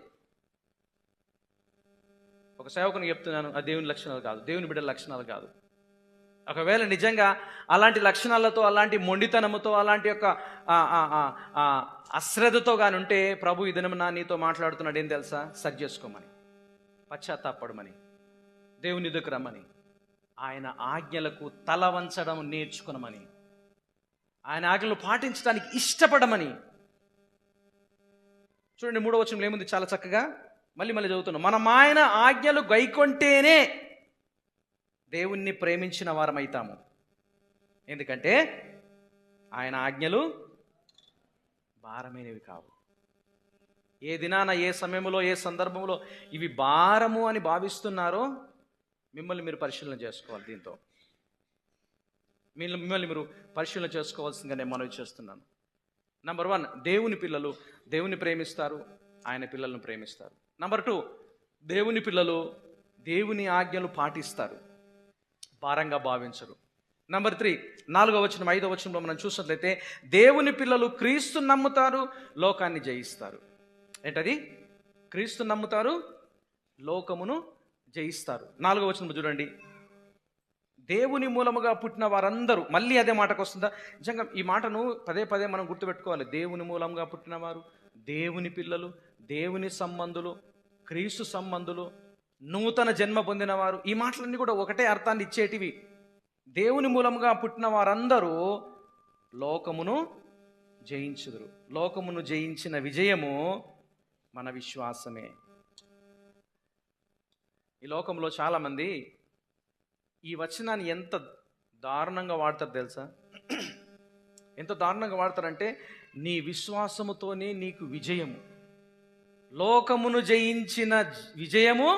ఒక సేవకుని చెప్తున్నాను, అది దేవుని లక్షణాలు కాదు, దేవుని బిడ్డల లక్షణాలు కాదు. ఒకవేళ నిజంగా అలాంటి లక్షణాలతో, అలాంటి మొండితనముతో, అలాంటి యొక్క అశ్రద్ధతో కానీ ఉంటే, ప్రభు ఈ దినమున నీతో మాట్లాడుతున్నాడు. ఏం తెలుసా? సరి చేసుకోమని, పశ్చాత్తాపడమని, దేవుని ఎదుకు రమ్మని, ఆయన ఆజ్ఞలకు తల వంచడం నేర్చుకునమని, ఆయన ఆజ్ఞలు పాటించడానికి ఇష్టపడమని. చూడండి 3వ వచనంలో ఏముంది? చాలా చక్కగా మళ్ళీ చదువుతున్నాం. మనం ఆయన ఆజ్ఞలు గైకొంటేనే దేవుణ్ణి ప్రేమించిన వారమైతాము. ఎందుకంటే ఆయన ఆజ్ఞలు భారమైనవి కావు. ఏ దినాన, ఏ సమయంలో, ఏ సందర్భంలో ఇవి భారము అని భావిస్తున్నారో మిమ్మల్ని మీరు పరిశీలన చేసుకోవాలి. దీంతో మిమ్మల్ని మీరు పరిశీలన చేసుకోవాల్సిందిగా నేను మనవి చేస్తున్నాను. నంబర్ 1, దేవుని పిల్లలు దేవుని ప్రేమిస్తారు, ఆయన పిల్లలను ప్రేమిస్తారు. నంబర్ 2, దేవుని పిల్లలు దేవుని ఆజ్ఞలు పాటిస్తారు, భారంగా భావించరు. నంబర్ 3, 4వ వచనం 5వ వచనంలో మనం చూసినట్లయితే దేవుని పిల్లలు క్రీస్తు నమ్ముతారు, లోకాన్ని జయిస్తారు. ఏంటది? క్రీస్తు నమ్ముతారు, లోకమును జయిస్తారు. 4వ వచనం చూడండి, దేవుని మూలముగా పుట్టిన వారందరూ. మళ్ళీ అదే మాటకు వస్తుందా? నిజంగా ఈ మాటను పదే పదే మనం గుర్తుపెట్టుకోవాలి. దేవుని మూలంగా పుట్టినవారు, దేవుని పిల్లలు, దేవుని సంబంధులు, క్రీస్తు సంబంధులు, నూతన జన్మ పొందినవారు. ఈ మాటలన్నీ కూడా ఒకటే అర్థాన్ని ఇచ్చేటివి. దేవుని మూలముగా పుట్టిన వారందరూ లోకమును జయించుదురు. లోకమును జయించిన విజయము మన విశ్వాసమే. ఈ లోకంలో చాలామంది ఈ వచనాన్ని ఎంత దారుణంగా వాడతారు తెలుసా? ఎంత దారుణంగా వాడతారంటే, నీ విశ్వాసముతోనే నీకు విజయము, లోకమును జయించిన విజయము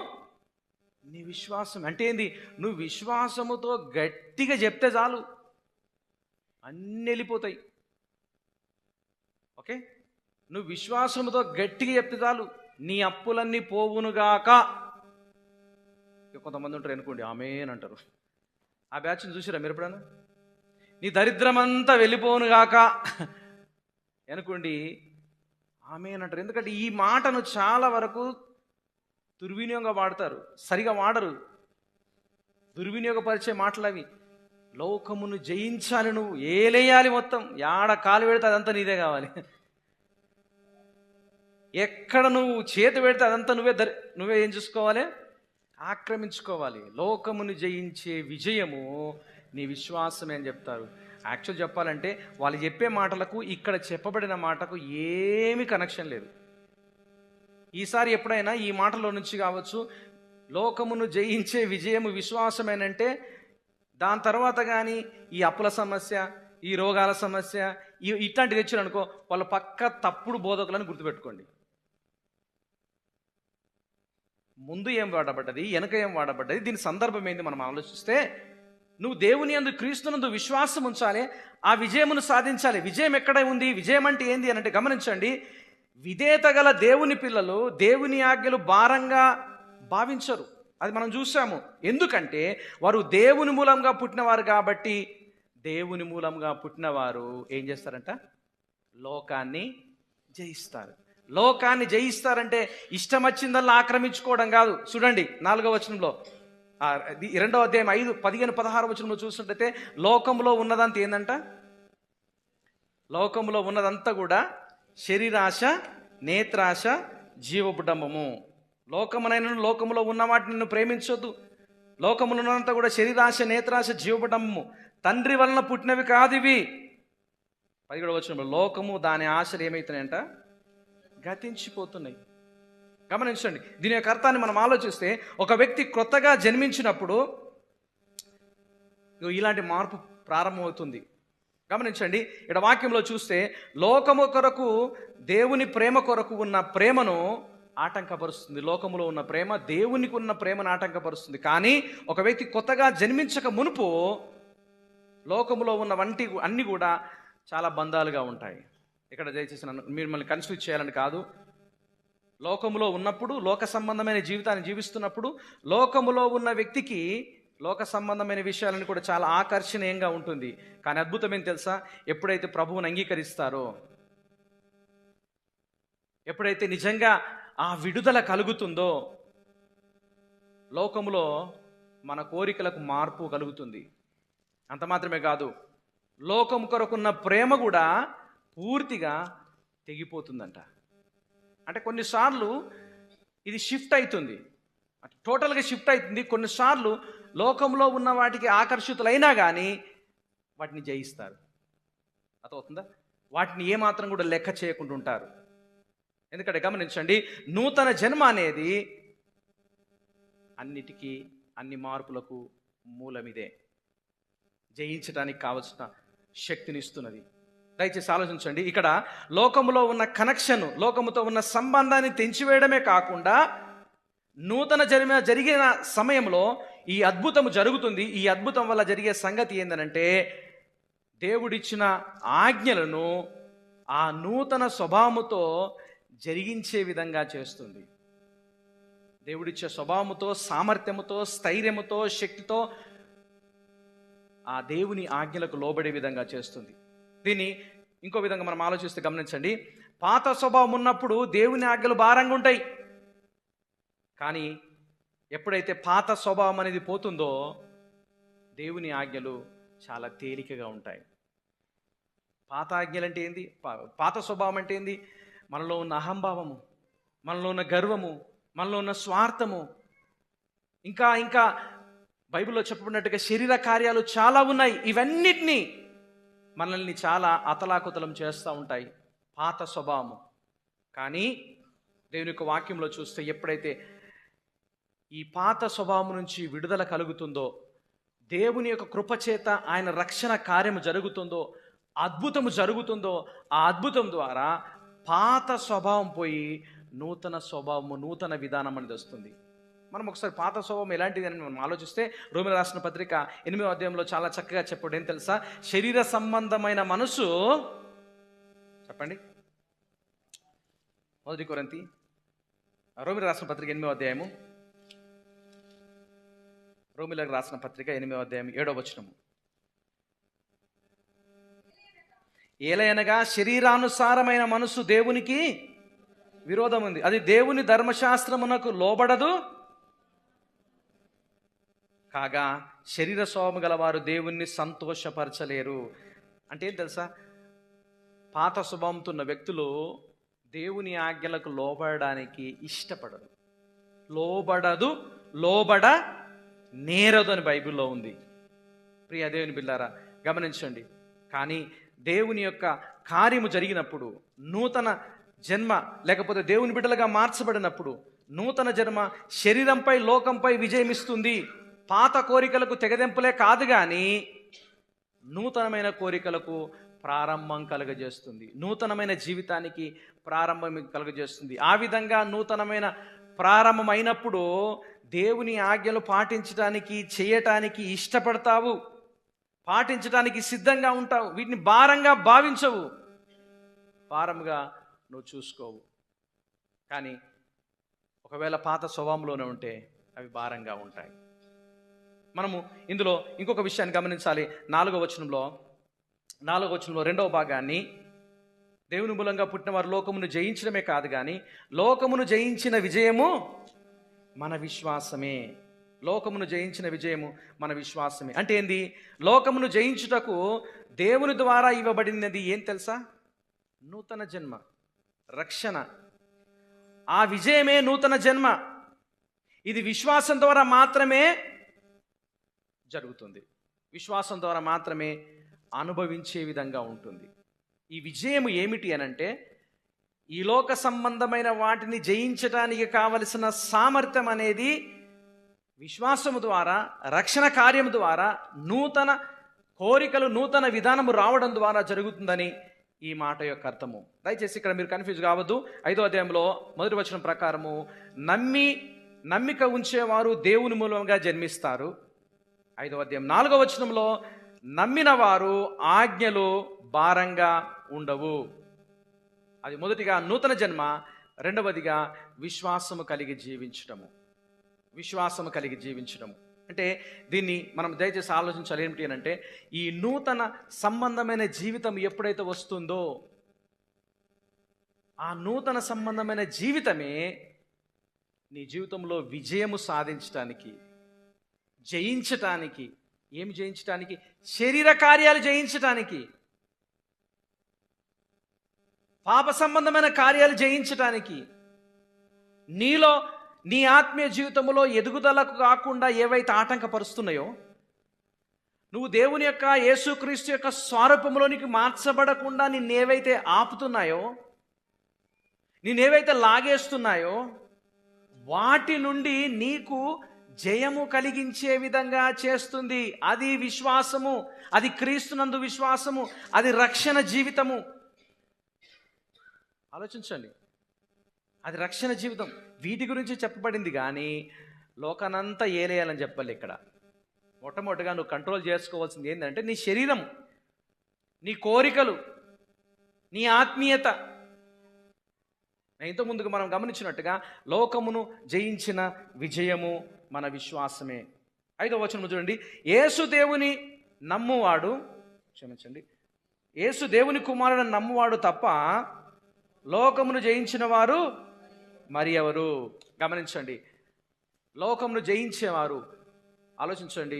నీ విశ్వాసం. అంటే ఏంది? నువ్వు విశ్వాసముతో గట్టిగా చెప్తే చాలు, అన్నీ వెళ్ళిపోతాయి. ఓకే, నువ్వు విశ్వాసముతో గట్టిగా చెప్తే చాలు, నీ అప్పులన్నీ పోవునుగాక. కొంతమంది ఉంటారు అనుకోండి, ఆమేన్ అంటారు. ఆ బ్యాచ్ని చూసిరా మీరు ఎప్పుడైనా? నీ దరిద్రమంతా వెళ్ళిపోనుగాక అనుకోండి, ఆమేన్ అంటారు. ఎందుకంటే ఈ మాటను చాలా వరకు దుర్వినియోగంగా వాడతారు, సరిగా వాడరు. దుర్వినియోగపరిచే మాటలు అవి. లోకమును జయించాలి, నువ్వు ఏలేయాలి, మొత్తం యాడ కాలు పెడితే అదంతా నీదే కావాలి, ఎక్కడ నువ్వు చేతి పెడితే అదంతా నువ్వే ఏం చూసుకోవాలి? ఆక్రమించుకోవాలి. లోకమును జయించే విజయము నీ విశ్వాసమే అని చెప్తారు. యాక్చువల్ చెప్పాలంటే వాళ్ళు చెప్పే మాటలకు ఇక్కడ చెప్పబడిన మాటకు ఏమీ కనెక్షన్ లేదు. ఈసారి ఎప్పుడైనా ఈ మాటలో నుంచి కావచ్చు, లోకమును జయించే విజయము విశ్వాసమేనంటే, దాని తర్వాత కానీ ఈ అప్పుల సమస్య, ఈ రోగాల సమస్య, ఇట్లాంటివి తెచ్చారనుకో, వాళ్ళ పక్క తప్పుడు బోధకులను గుర్తుపెట్టుకోండి. ముందు ఏం వాడబడ్డది, వెనక ఏం వాడబడ్డది, దీని సందర్భం ఏంది మనం ఆలోచిస్తే, నువ్వు దేవుని యందు, క్రీస్తునందు విశ్వాసం ఉంచాలి, ఆ విజయమును సాధించాలి. విజయం ఎక్కడ ఉంది? విజయం అంటే ఏంది అని అంటే గమనించండి, విధేయత గల దేవుని పిల్లలు దేవుని ఆజ్ఞలు భారంగా భావించరు. అది మనం చూసాము. ఎందుకంటే వారు దేవుని మూలంగా పుట్టినవారు కాబట్టి. దేవుని మూలంగా పుట్టినవారు ఏం చేస్తారంట? లోకాన్ని జయిస్తారు. లోకాన్ని జయిస్తారంటే ఇష్టం వచ్చిందల్లా ఆక్రమించుకోవడం కాదు. చూడండి 4వ వచనంలో, 2వ అధ్యాయం 5, 15, 16 వచనంలో చూసినట్లయితే, లోకంలో ఉన్నదంతా ఏందంట? లోకంలో ఉన్నదంతా కూడా శరీరాశ, నేత్రాశ, జీవబుడంబము. లోకమునైన లోకములో ఉన్న వాటిని నిన్ను ప్రేమించొద్దు. లోకములో ఉన్నదంతా కూడా శరీరాశ, నేత్రాశ, జీవబుడంబము, తండ్రి వలన పుట్టినవి కాదు ఇవి. 17వ వచనంలో, లోకము దాని ఆశలు ఏమవుతున్నాయంట? గతించిపోతున్నాయి. గమనించండి, దీని యొక్క అర్థాన్ని మనం ఆలోచిస్తే, ఒక వ్యక్తి కొత్తగా జన్మించినప్పుడు ఇలాంటి మార్పు ప్రారంభమవుతుంది. గమనించండి, ఇక్కడ వాక్యంలో చూస్తే, లోకము కొరకు దేవుని ప్రేమ కొరకు ఉన్న ప్రేమను ఆటంకపరుస్తుంది. లోకములో ఉన్న ప్రేమ దేవునికి ఉన్న ప్రేమను ఆటంకపరుస్తుంది. కానీ ఒక వ్యక్తి కొత్తగా జన్మించక మునుపు లోకములో ఉన్న అన్నీ కూడా చాలా బంధాలుగా ఉంటాయి. ఇక్కడ దయచేసి మిమ్మల్ని కన్ఫ్యూజ్ చేయాలని కాదు. లోకములో ఉన్నప్పుడు, లోక సంబంధమైన జీవితాన్ని జీవిస్తున్నప్పుడు, లోకములో ఉన్న వ్యక్తికి లోక సంబంధమైన విషయాలను కూడా చాలా ఆకర్షణీయంగా ఉంటుంది. కానీ అద్భుతమేం తెలుసా? ఎప్పుడైతే ప్రభువుని అంగీకరిస్తారో, ఎప్పుడైతే నిజంగా ఆ విడుదల కలుగుతుందో, లోకములో మన కోరికలకు మార్పు కలుగుతుంది. అంత మాత్రమే కాదు, లోకము కొరకున్న ప్రేమ కూడా పూర్తిగా తెగిపోతుందంట. అంటే కొన్నిసార్లు ఇది షిఫ్ట్ అవుతుంది, టోటల్గా షిఫ్ట్ అవుతుంది. కొన్నిసార్లు లోకంలో ఉన్న వాటికి ఆకర్షితులైనా కానీ వాటిని జయిస్తారు. అర్థమవుతుందా? వాటిని ఏమాత్రం కూడా లెక్క చేయకుండా ఉంటారు. ఎందుకంటే గమనించండి, నూతన జన్మ అనేది అన్నిటికీ, అన్ని మార్పులకు మూలమిదే. జయించడానికి కావలసిన శక్తిని ఇస్తున్నది. దయచేసి ఆలోచించండి. ఇక్కడ లోకములో ఉన్న కనెక్షన్, లోకముతో ఉన్న సంబంధాన్ని తెంచివేయడమే కాకుండా నూతన జరిగిన సమయంలో ఈ అద్భుతం జరుగుతుంది. ఈ అద్భుతం వల్ల జరిగే సంగతి ఏంటనంటే దేవుడిచ్చిన ఆజ్ఞలను ఆ నూతన స్వభావముతో జరిగించే విధంగా చేస్తుంది. దేవుడిచ్చే స్వభావముతో, సామర్థ్యముతో, స్థైర్యముతో, శక్తితో ఆ దేవుని ఆజ్ఞలకు లోబడే విధంగా చేస్తుంది. దీన్ని ఇంకో విధంగా మనం ఆలోచిస్తే గమనించండి. పాత స్వభావం ఉన్నప్పుడు దేవుని ఆజ్ఞలు భారంగా ఉంటాయి. కానీ ఎప్పుడైతే పాత స్వభావం అనేది పోతుందో దేవుని ఆజ్ఞలు చాలా తేలికగా ఉంటాయి. పాత ఆజ్ఞలు అంటే ఏంది? పాత స్వభావం అంటే ఏంది? మనలో ఉన్న అహంభావము, మనలో ఉన్న గర్వము, మనలో ఉన్న స్వార్థము, ఇంకా ఇంకా బైబిల్లో చెప్పబడినట్టుగా శరీర కార్యాలు చాలా ఉన్నాయి. ఇవన్నిటినీ మనల్ని చాలా అతలాకుతలం చేస్తూ ఉంటాయి, పాత స్వభావము. కానీ దేవుని యొక్క వాక్యంలో చూస్తే ఎప్పుడైతే ఈ పాత స్వభావం నుంచి విడుదల కలుగుతుందో, దేవుని యొక్క కృపచేత ఆయన రక్షణ కార్యము జరుగుతుందో, అద్భుతము జరుగుతుందో, ఆ అద్భుతం ద్వారా పాత స్వభావం పోయి నూతన స్వభావము, నూతన విధానం అనేది వస్తుంది. మనం ఒకసారి పాత స్వభావం ఎలాంటిది అని మనం ఆలోచిస్తే రోమీయులకు రాసిన పత్రిక 8వ అధ్యాయంలో చాలా చక్కగా చెప్పాడు. ఏం తెలుసా? శరీర సంబంధమైన మనసు, చెప్పండి, 1 కొరింథీ, రోమీయులకు రాసిన పత్రిక 8వ అధ్యాయము, రోమీయులకు రాసిన పత్రిక 8వ అధ్యాయం 7వ వచనము. ఏలయనగా శరీరానుసారమైన మనసు దేవునికి విరోధం ఉంది, అది దేవుని ధర్మశాస్త్రమునకు లోబడదు కాగా శరీర స్వభావం గలవారు దేవుణ్ణి సంతోషపరచలేరు. అంటే ఏం తెలుసా? పాత స్వభావంతో ఉన్న వ్యక్తులు దేవుని ఆజ్ఞలకు లోబడడానికి ఇష్టపడరు. లోబడ నేరదు అని బైబిల్లో ఉంది. ప్రియ దేవుని బిడ్డలారా, గమనించండి. కానీ దేవుని యొక్క కార్యము జరిగినప్పుడు, నూతన జన్మ లేకపోతే దేవుని బిడ్డలుగా మార్చబడినప్పుడు నూతన జన్మ శరీరంపై, లోకంపై విజయం ఇస్తుంది. పాత కోరికలకు తెగదెంపులే కాదు, కానీ నూతనమైన కోరికలకు ప్రారంభం కలుగజేస్తుంది, నూతనమైన జీవితానికి ప్రారంభం కలుగజేస్తుంది. ఆ విధంగా నూతనమైన ప్రారంభం అయినప్పుడు దేవుని ఆజ్ఞలు పాటించడానికి, చేయటానికి ఇష్టపడతావు, పాటించడానికి సిద్ధంగా ఉంటావు. వీటిని భారంగా భావించవు, భారంగా నువ్వు చూసుకోవు. కానీ ఒకవేళ పాత స్వభావంలోనే ఉంటే అవి భారంగా ఉంటాయి. మనము ఇందులో ఇంకొక విషయాన్ని గమనించాలి. 4వ వచనంలో 2వ భాగాన్ని, దేవుని మూలంగా పుట్టిన వారు లోకమును జయించడమే కాదు, కానీ లోకమును జయించిన విజయము మన విశ్వాసమే. లోకమును జయించిన విజయము మన విశ్వాసమే. అంటే ఏంది? లోకమును జయించుటకు దేవుని ద్వారా ఇవ్వబడినది ఏం తెలుసా? నూతన జన్మ, రక్షణ. ఆ విజయమే నూతన జన్మ. ఇది విశ్వాసం ద్వారా మాత్రమే జరుగుతుంది, విశ్వాసం ద్వారా మాత్రమే అనుభవించే విధంగా ఉంటుంది. ఈ విజయం ఏమిటి అనంటే, ఈ లోక సంబంధమైన వాటిని జయించడానికి కావలసిన సామర్థ్యం అనేది విశ్వాసము ద్వారా, రక్షణ కార్యము ద్వారా, నూతన కోరికలు, నూతన విధానము రావడం ద్వారా జరుగుతుందని ఈ మాట యొక్క అర్థము. దయచేసి ఇక్కడ మీరు కన్ఫ్యూజ్ కావద్దు. 5వ అధ్యాయంలో 1వ వచనం ప్రకారము నమ్మిక ఉంచేవారు దేవుని మూలంగా జన్మిస్తారు. 5వ అధ్యాయం 4వ వచనంలో నమ్మిన వారు ఆజ్ఞలు భారంగా ఉండవు. అది మొదటిగా నూతన జన్మ, రెండవదిగా విశ్వాసము కలిగి జీవించడము. విశ్వాసము కలిగి జీవించడము అంటే దీన్ని మనం దయచేసి ఆలోచించాలి. ఏమిటి అని అంటే, ఈ నూతన సంబంధమైన జీవితం ఎప్పుడైతే వస్తుందో, ఆ నూతన సంబంధమైన జీవితమే నీ జీవితంలో విజయము సాధించటానికి, జయించటానికి. ఏమి జయించటానికి? శరీర కార్యాలు జయించటానికి, పాప సంబంధమైన కార్యాలు జయించటానికి, నీలో నీ ఆత్మీయ జీవితంలో ఎదుగుదలకు కాకుండా ఏవైతే ఆటంకపరుస్తున్నాయో, నువ్వు దేవుని యొక్క, యేసుక్రీస్తు యొక్క స్వరూపంలోనికి మార్చబడకుండా నిన్నేవైతే ఆపుతున్నాయో, నిన్నేవైతే లాగేస్తున్నాయో, వాటి నుండి నీకు జయము కలిగించే విధంగా చేస్తుంది. అది విశ్వాసము, అది క్రీస్తునందు విశ్వాసము, అది రక్షణ జీవితము. ఆలోచించండి, అది రక్షణ జీవితం. వీటి గురించి చెప్పబడింది కానీ లోకానంతా ఏలేయాలని చెప్పాలి. ఇక్కడ మొట్టమొదటిగా నువ్వు కంట్రోల్ చేసుకోవాల్సింది ఏంటంటే నీ శరీరం, నీ కోరికలు, నీ ఆత్మీయత. ఇంతకుముందుకు మనం గమనించినట్టుగా లోకమును జయించిన విజయము మన విశ్వాసమే. 5వ వచనం చూడండి. యేసు దేవుని నమ్మువాడు, క్షమించండి, యేసు దేవుని కుమారుడు నమ్మువాడు తప్ప లోకమును జయించిన వారు మరి ఎవరు? గమనించండి, లోకమును జయించేవారు. ఆలోచించండి,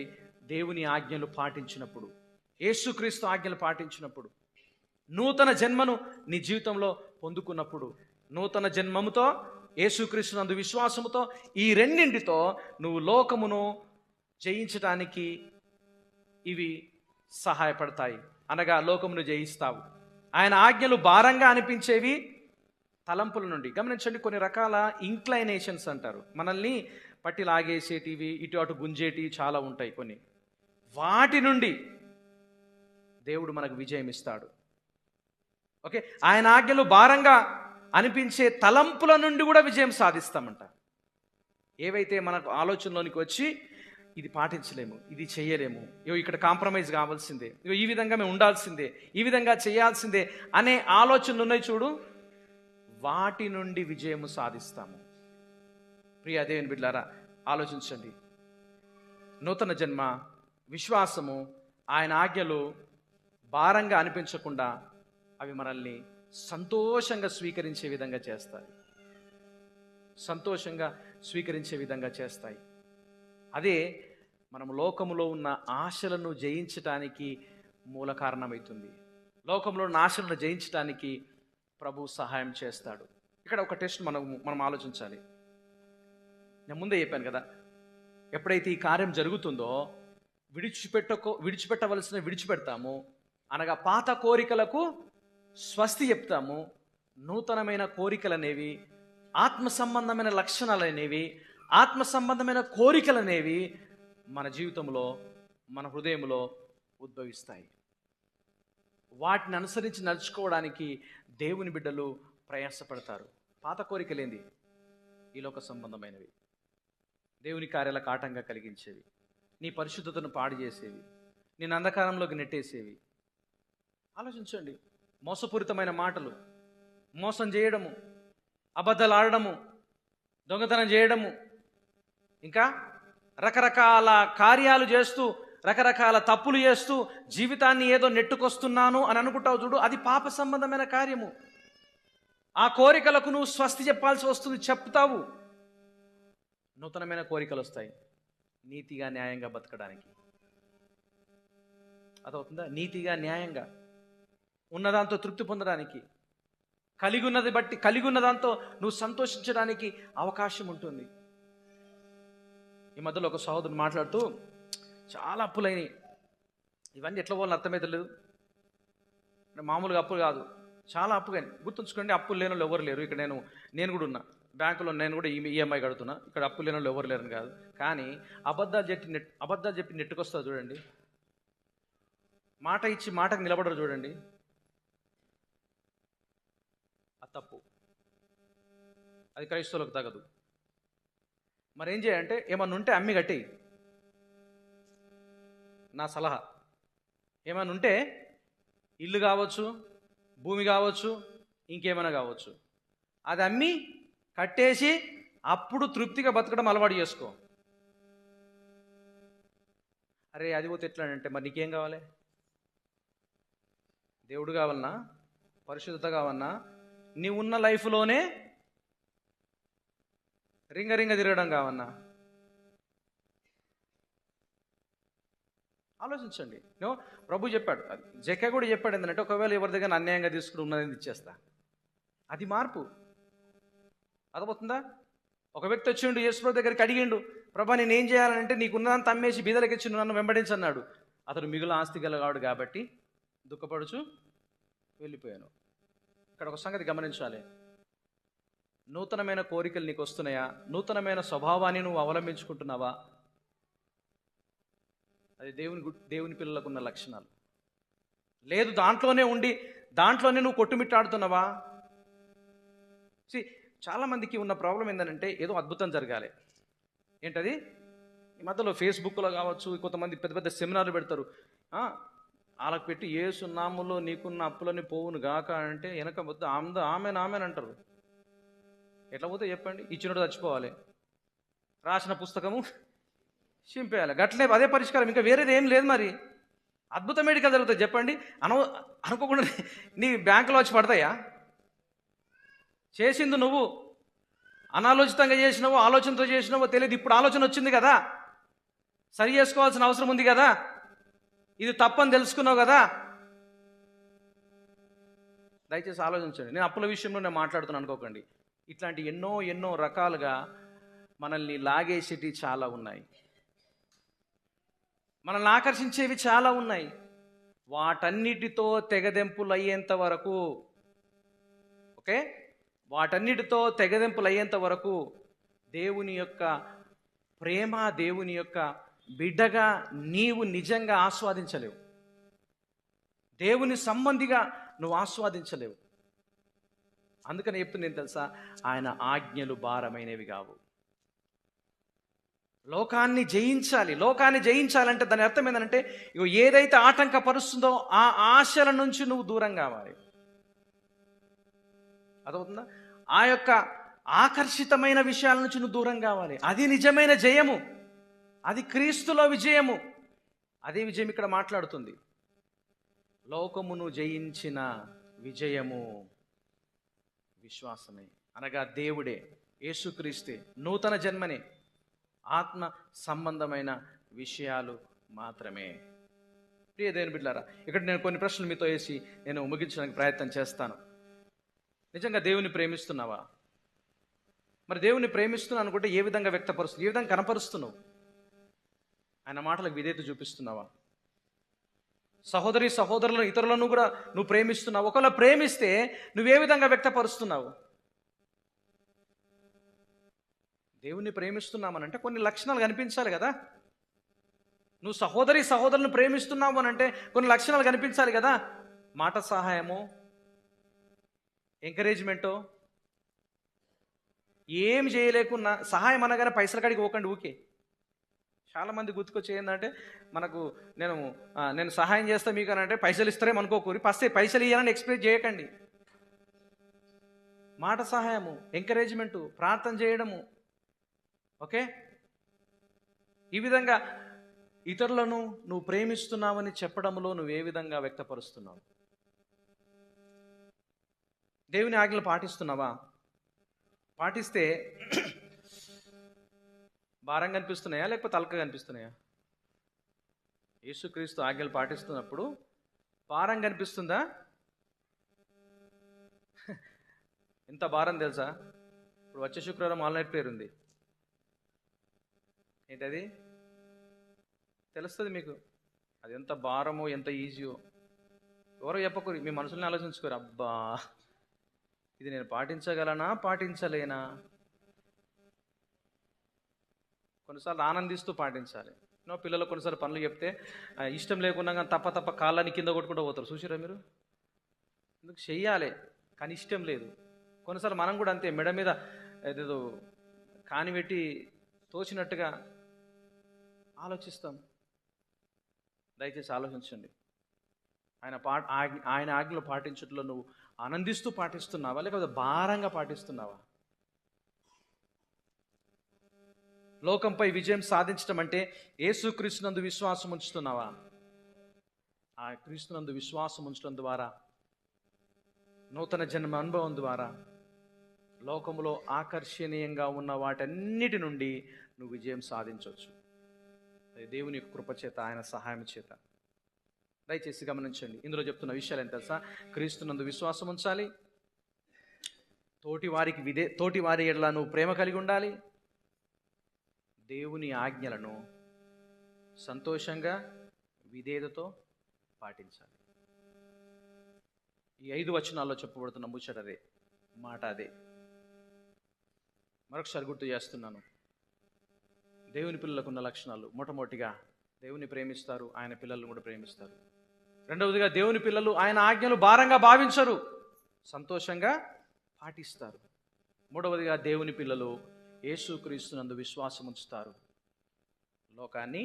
దేవుని ఆజ్ఞలు పాటించినప్పుడు, యేసుక్రీస్తు ఆజ్ఞలు పాటించినప్పుడు, నూతన జన్మను నీ జీవితంలో పొందుకున్నప్పుడు, నూతన జన్మముతో యేసుక్రీస్తు నందు విశ్వాసముతో, ఈ రెండింటితో నువ్వు లోకమును జయించటానికి ఇవి సహాయపడతాయి. అనగా లోకమును జయిస్తావు. ఆయన ఆజ్ఞలు భారంగా అనిపించేవి తలంపుల నుండి. గమనించండి, కొన్ని రకాల ఇంక్లైనేషన్స్ అంటారు, మనల్ని పట్టి లాగేసేటివి, ఇటు అటు గుంజేటివి చాలా ఉంటాయి కొన్ని. వాటి నుండి దేవుడు మనకు విజయం ఇస్తాడు. ఓకే, ఆయన ఆజ్ఞలు భారంగా అనిపించే తలంపుల నుండి కూడా విజయం సాధిస్తామంట. ఏవైతే మనకు ఆలోచనలోనికి వచ్చి ఇది పాటించలేము, ఇది చేయలేము, ఇక్కడ కాంప్రమైజ్ కావాల్సిందే, ఈ విధంగా మేము ఉండాల్సిందే, ఈ విధంగా చేయాల్సిందే అనే ఆలోచనలు ఉన్నాయి చూడు, వాటి నుండి విజయము సాధిస్తాము. ప్రియ దేవుని బిడ్డలారా, ఆలోచించండి. నూతన జన్మ, విశ్వాసము, ఆయన ఆజ్ఞలు భారంగా అనిపించకుండా అవి మనల్ని సంతోషంగా స్వీకరించే విధంగా చేస్తాయి. సంతోషంగా స్వీకరించే విధంగా చేస్తాయి. అదే మనం లోకములో ఉన్న ఆశలను జయించటానికి మూల కారణమవుతుంది. లోకంలో ఉన్న ఆశలను జయించటానికి ప్రభు సహాయం చేస్తాడు. ఇక్కడ ఒక టెస్ట్ మనం ఆలోచించాలి. నేను ముందే చెప్పాను కదా, ఎప్పుడైతే ఈ కార్యం జరుగుతుందో విడిచిపెట్టవలసిన విడిచిపెడతాము, అనగా పాత కోరికలకు స్వస్తి చెప్తాము. నూతనమైన కోరికలు అనేవి, ఆత్మ సంబంధమైన లక్షణాలు అనేవి, ఆత్మ సంబంధమైన కోరికలు అనేవి మన జీవితంలో, మన హృదయంలో ఉద్భవిస్తాయి. వాటిని అనుసరించి నడుచుకోవడానికి దేవుని బిడ్డలు ప్రయాసపడతారు. పాత కోరికలేంది? ఈ లోక సంబంధమైనవి, దేవుని కార్యాలకు ఆటంగా కలిగించేవి, నీ పరిశుద్ధతను పాడు చేసేవి, నేను అంధకారంలోకి నెట్టేసేవి. ఆలోచించండి, మోసపూరితమైన మాటలు, మోసం చేయడము, అబద్ధాలు ఆడడము, దొంగతనం చేయడము, ఇంకా రకరకాల కార్యాలు చేస్తూ, రకరకాల తప్పులు చేస్తూ జీవితాన్ని ఏదో నెట్టుకొస్తున్నాను అని అనుకుంటావు చూడు, అది పాప సంబంధమైన కార్యము. ఆ కోరికలకు నువ్వు స్వస్తి చెప్పాల్సి వస్తుంది, చెప్తావు. నూతనమైన కోరికలు వస్తాయి, నీతిగా న్యాయంగా బతకడానికి. అదవుతుందా? నీతిగా న్యాయంగా ఉన్నదాంతో తృప్తి పొందడానికి, కలిగి ఉన్న దాంతో నువ్వు సంతోషించడానికి అవకాశం ఉంటుంది. ఈ మధ్యలో ఒక సహోదరుడు మాట్లాడుతూ, చాలా అప్పులైనవి, ఇవన్నీ ఎట్లా పోవాలని అర్థమవుతలేదు, మామూలుగా అప్పులు కాదు, చాలా అప్పు. కానీ గుర్తుంచుకోండి, అప్పులు లేని వాళ్ళు ఎవరు లేరు. ఇక్కడ నేను కూడా ఉన్నా, బ్యాంకులో నేను కూడా ఈఎంఐ కడుతున్నా. ఇక్కడ అప్పులు లేని వాళ్ళు ఎవరు లేరని కాదు, కానీ అబద్ధాలు చెప్పి నెట్టుకొస్తారు చూడండి, మాట ఇచ్చి మాటకు నిలబడరు చూడండి, ఆ తప్పు. అది క్రైస్తవులకు తగదు. మరి ఏం చేయాలంటే, ఏమన్నా ఉంటే అమ్మి కట్టేయి. నా సలహా, ఏమైనా ఉంటే ఇల్లు కావచ్చు, భూమి కావచ్చు, ఇంకేమైనా కావచ్చు, అది అమ్మి కట్టేసి అప్పుడు తృప్తిగా బతకడం అలవాటు చేసుకో. అరే అది పోతే ఎట్లా అంటే, మరి నీకేం కావాలి? దేవుడు కావాలన్నా, పరిశుద్ధత కావాలన్నా, నీవు ఉన్న లైఫ్లోనే రింగ తిరగడం కావన్నా? ఆలోచించండి. ప్రభు చెప్పాడు, జెక్క కూడా చెప్పాడు ఏంటంటే, ఒకవేళ ఎవరి దగ్గర అన్యాయంగా తీసుకుని ఉన్నది ఇచ్చేస్తా. అది మార్పు. అర్థమవుతుందా? ఒక వ్యక్తి వచ్చిండు యేసు దగ్గరికి, అడిగిండు, ప్రభా నేను ఏం చేయాలంటే, నీకున్నదంతా అమ్మేసి బీదలకు ఇచ్చి నన్ను వెంబడించన్నాడు. అతడు మిగులు ఆస్తి గలవాడు కాబట్టి దుఃఖపడుచు వెళ్ళిపోయాను. ఇక్కడ ఒక సంగతి గమనించాలి, నూతనమైన కోరికలు నీకు వస్తున్నాయా? నూతనమైన స్వభావాన్ని నువ్వు అవలంబించుకుంటున్నావా? అది దేవుని పిల్లలకు ఉన్న లక్షణాలు. లేదు, దాంట్లోనే ఉండి దాంట్లోనే నువ్వు కొట్టుమిట్టాడుతున్నావా? చాలామందికి ఉన్న ప్రాబ్లం ఏంటంటే ఏదో అద్భుతం జరగాలి. ఏంటది? ఈ మధ్యలో ఫేస్బుక్లో కావచ్చు, కొంతమంది పెద్ద పెద్ద సెమినార్లు పెడతారు. వాళ్ళకి పెట్టి యేసు నామములో నీకున్న అప్పులని పోవును గాక అంటే వెనక వద్ద ఆమెన్ అంటారు. ఎట్లా పోతే చెప్పండి? ఇచ్చినట్టు చచ్చిపోవాలి, రాసిన పుస్తకము చింపేయాలి, గట్లే అదే పరిష్కారం, ఇంకా వేరేది ఏం లేదు. మరి అద్భుతం ఎడిగా జరుగుతుంది చెప్పండి? అనుకోకుండా నీ బ్యాంకులో వచ్చి పడతాయా? చేసింది నువ్వు అనాలోచితంగా చేసినావో ఆలోచనతో చేసినావో తెలియదు. ఇప్పుడు ఆలోచన వచ్చింది కదా, సరి చేసుకోవాల్సిన అవసరం ఉంది కదా, ఇది తప్పని తెలుసుకున్నావు కదా. దయచేసి ఆలోచించండి. నేను అప్పుల విషయంలో నేను మాట్లాడుతున్నాను అనుకోకండి. ఇట్లాంటి ఎన్నో రకాలుగా మనల్ని లాగేసేవి చాలా ఉన్నాయి, మనల్ని ఆకర్షించేవి చాలా ఉన్నాయి. వాటన్నిటితో తెగదెంపులు అయ్యేంత వరకు, ఓకే, వాటన్నిటితో తెగదెంపులు అయ్యేంత వరకు దేవుని యొక్క ప్రేమ, దేవుని యొక్క బిడ్డగా నీవు నిజంగా ఆస్వాదించలేవు. దేవుని సంబంధిగా నువ్వు ఆస్వాదించలేవు. అందుకని చెప్తున్నాను తెలుసా, ఆయన ఆజ్ఞలు భారమైనవి కావు. లోకాన్ని జయించాలంటే దాని అర్థం ఏంటంటే, ఏదైతే ఆటంకపరుస్తుందో ఆ ఆశల నుంచి నువ్వు దూరం కావాలి. అదవుతుందా? ఆ యొక్క ఆకర్షితమైన విషయాల నుంచి నువ్వు దూరం కావాలి. అది నిజమైన జయము, అది క్రీస్తులో విజయము. అదే విజయం ఇక్కడ మాట్లాడుతుంది. లోకమును జయించిన విజయము విశ్వాసమే, అనగా దేవుడే, యేసుక్రీస్తే, నూతన జన్మనే, ఆత్మ సంబంధమైన విషయాలు మాత్రమే. ప్రియ దేవుని బిడ్డలారా, ఇక్కడ నేను కొన్ని ప్రశ్నలు మీతో వేసి నేను ముగించడానికి ప్రయత్నం చేస్తాను. నిజంగా దేవుని ప్రేమిస్తున్నావా? మరి దేవుని ప్రేమిస్తున్నాను అనుకుంటే ఏ విధంగా వ్యక్తపరుస్తున్నావు? ఏ విధంగా కనపరుస్తున్నావు? ఆయన మాటలకు విధేయత చూపిస్తున్నావా? సహోదరులను, ఇతరులను కూడా నువ్వు ప్రేమిస్తున్నావు? ఒకవేళ ప్రేమిస్తే నువ్వే విధంగా వ్యక్తపరుస్తున్నావు? దేవుణ్ణి ప్రేమిస్తున్నామనంటే కొన్ని లక్షణాలు కనిపించాలి కదా. నువ్వు సహోదరులను ప్రేమిస్తున్నావు అని అంటే కొన్ని లక్షణాలు కనిపించాలి కదా. మాట సహాయము, ఎంకరేజ్మెంటో, ఏం చేయలేకున్నా సహాయం అనగానే పైసల కాడికి పోకండి ఊకే. చాలామంది గుర్తుకొచ్చి ఏంటంటే, మనకు నేను సహాయం చేస్తా మీకు అని అంటే పైసలు ఇస్తారేమో అనుకోకూరి, పైసలు ఇవ్వాలని ఎక్స్పెక్ట్ చేయకండి. మాట సహాయము, ఎంకరేజ్మెంటు, ప్రార్థన చేయడము, ఓకే, ఈ విధంగా ఇతరులను నువ్వు ప్రేమిస్తున్నావని చెప్పడంలో నువ్వు ఏ విధంగా వ్యక్తపరుస్తున్నావు? దేవుని ఆజ్ఞలు పాటిస్తున్నావా? పాటిస్తే భారంగా అనిపిస్తున్నాయా లేకపోతే తలకగా అనిపిస్తున్నాయా? యేసుక్రీస్తు ఆజ్ఞలు పాటిస్తున్నప్పుడు భారంగా అనిపిస్తుందా? ఎంత భారం తెలుసా? ఇప్పుడు వచ్చే శుక్రవారం ఆల్ నైట్ ప్రేయర్ ఉంది. ఏంటది? తెలుస్తుంది మీకు. అది ఎంత భారమో ఎంత ఈజీయో. ఎవరో చెప్పకూరి, మీ మనసుల్ని ఆలోచించుకోరు. అబ్బా, ఇది నేను పాటించగలనా, పాటించలేనా? కొన్నిసార్లు ఆనందిస్తూ పాటించాలి. పిల్లలు కొన్నిసార్లు పనులు చెప్తే ఇష్టం లేకుండా కానీ తప్ప కాళ్ళని కింద కొట్టుకుంటూ పోతారు. చూసారా మీరు? ఎందుకు చెయ్యాలి కానీ ఇష్టం లేదు. కొన్నిసార్లు మనం కూడా అంతే, మెడ మీద ఏదేదో కానిపెట్టి తోచినట్టుగా ఆలోచిస్తాం. దయచేసి ఆలోచించండి. ఆయన ఆజ్ఞలు పాటించడంలో నువ్వు ఆనందిస్తూ పాటిస్తున్నావా లేకపోతే భారంగా పాటిస్తున్నావా? లోకంపై విజయం సాధించడం అంటే యేసుక్రీస్తునందు విశ్వాసం ఉంచుతున్నావా? ఆ క్రీస్తునందు విశ్వాసం ఉంచడం ద్వారా, నూతన జన్మ అనుభవం ద్వారా లోకములో ఆకర్షణీయంగా ఉన్న వాటన్నిటి నుండి నువ్వు విజయం సాధించవచ్చు. దేవుని కృప చేత, ఆయన సహాయం చేత. దయచేసి గమనించండి. ఇందులో చెప్తున్న విషయాలు ఏం తెలుసా? క్రీస్తునందు విశ్వాసం ఉంచాలి, తోటి వారి ఎడల నువ్వు ప్రేమ కలిగి ఉండాలి, దేవుని ఆజ్ఞలను సంతోషంగా విధేయతతో పాటించాలి. ఈ 5 వచనాల్లో చెప్పబడుతున్న ముచ్చటదే, మాట అదే. మరొకసారి గుర్తు చేస్తున్నాను. దేవుని పిల్లలకు ఉన్న లక్షణాలు: మొట్టమొదటిగా దేవుని ప్రేమిస్తారు, ఆయన పిల్లలను కూడా ప్రేమిస్తారు. రెండవదిగా దేవుని పిల్లలు ఆయన ఆజ్ఞలు భారంగా భావించరు, సంతోషంగా పాటిస్తారు. మూడవదిగా దేవుని పిల్లలు యేసుక్రీస్తునందు విశ్వాసం ఉంచుతారు, లోకాన్ని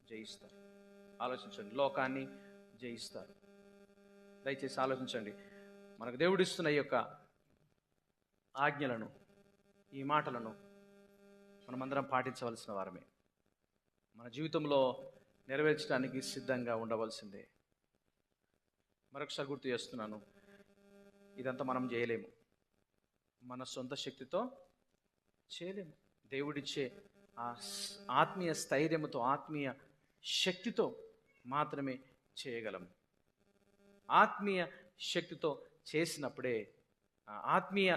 జయిస్తారు. ఆలోచించండి, లోకాన్ని జయిస్తారు. దయచేసి ఆలోచించండి. మనకు దేవుడిస్తున్న ఈ యొక్క ఆజ్ఞలను, ఈ మాటలను మనమందరం పాటించవలసిన వారమే. మన జీవితంలో నెరవేర్చడానికి సిద్ధంగా ఉండవలసిందే. మరొకసారి గుర్తు చేస్తున్నాను, ఇదంతా మనం చేయలేము, మన సొంత శక్తితో చేయలేము. దేవుడిచ్చే ఆ ఆత్మీయ స్థైర్యముతో, ఆత్మీయ శక్తితో మాత్రమే చేయగలము. ఆత్మీయ శక్తితో చేసినప్పుడే, ఆత్మీయ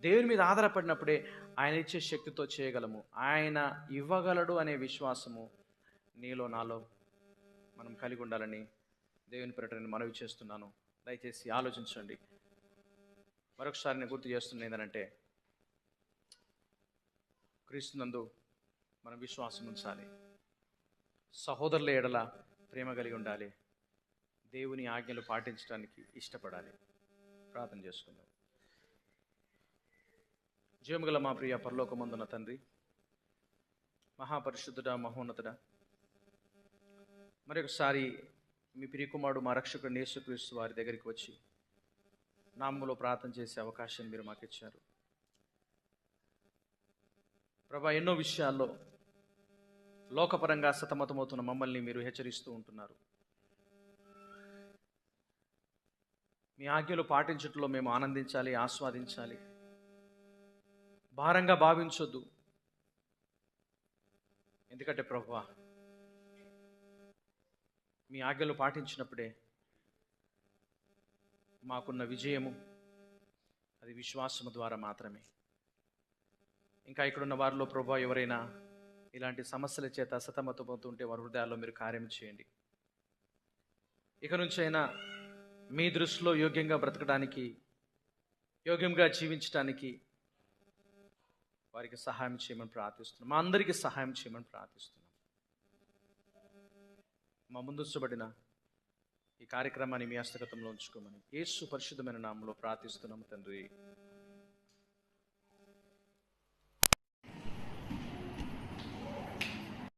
దేవుని మీద ఆధారపడినప్పుడే ఆయన ఇచ్చే శక్తితో చేయగలము. ఆయన ఇవ్వగలడు అనే విశ్వాసము నీలో నాలో మనం కలిగి ఉండాలని దేవుని పేరిట మనవి చేస్తున్నాను. దయచేసి ఆలోచించండి. మరొకసారి నేను గుర్తు చేస్తున్నా ఏంటంటే, క్రీస్తునందు మనం విశ్వాసం ఉంచాలి, సహోదరుల ఎడల ప్రేమ కలిగి ఉండాలి, దేవుని ఆజ్ఞలు పాటించడానికి ఇష్టపడాలి. ప్రార్థన చేసుకుందాం. జీవముగల మా ప్రియ పరలోకమందున్న తండ్రి, మహాపరిశుద్ధుడా, మహోన్నతుడా, మరొకసారి మీ ప్రియకుమారుడు మా రక్షకుడు యేసుక్రీస్తు వారి దగ్గరికి వచ్చి నామములో ప్రార్థన చేసే అవకాశాన్ని మీరు మాకు ఇచ్చారు. ప్రభా, ఎన్నో విషయాల్లో లోకపరంగా సతమతమవుతున్న మమ్మల్ని మీరు హెచ్చరిస్తూ ఉంటున్నారు. మీ ఆజ్ఞలు పాటించట్లో మేము ఆనందించాలి, ఆస్వాదించాలి, భారంగా భావించొద్దు. ఎందుకంటే ప్రభువా, మీ ఆజ్ఞలు పాటించినప్పుడే మాకున్న విజయము అది విశ్వాసము ద్వారా మాత్రమే. ఇంకా ఇక్కడున్న వారిలో ప్రభువా, ఎవరైనా ఇలాంటి సమస్యల చేత సతమతమవుతుంటే వారి హృదయాల్లో మీరు కార్యం చేయండి. ఇక నుంచైనా మీ దృష్టిలో యోగ్యంగా బ్రతకడానికి, యోగ్యంగా జీవించడానికి వారికి సహాయం చేయమని ప్రార్థిస్తున్నాం. మా అందరికీ సహాయం చేయమని ప్రార్థిస్తున్నాం. మా ముందుంచబడిన ఈ కార్యక్రమాన్ని మీ హస్తగతంలో ఉంచుకోమని యేసు పరిశుద్ధమైన నామములో ప్రార్థిస్తున్నాము తండ్రి.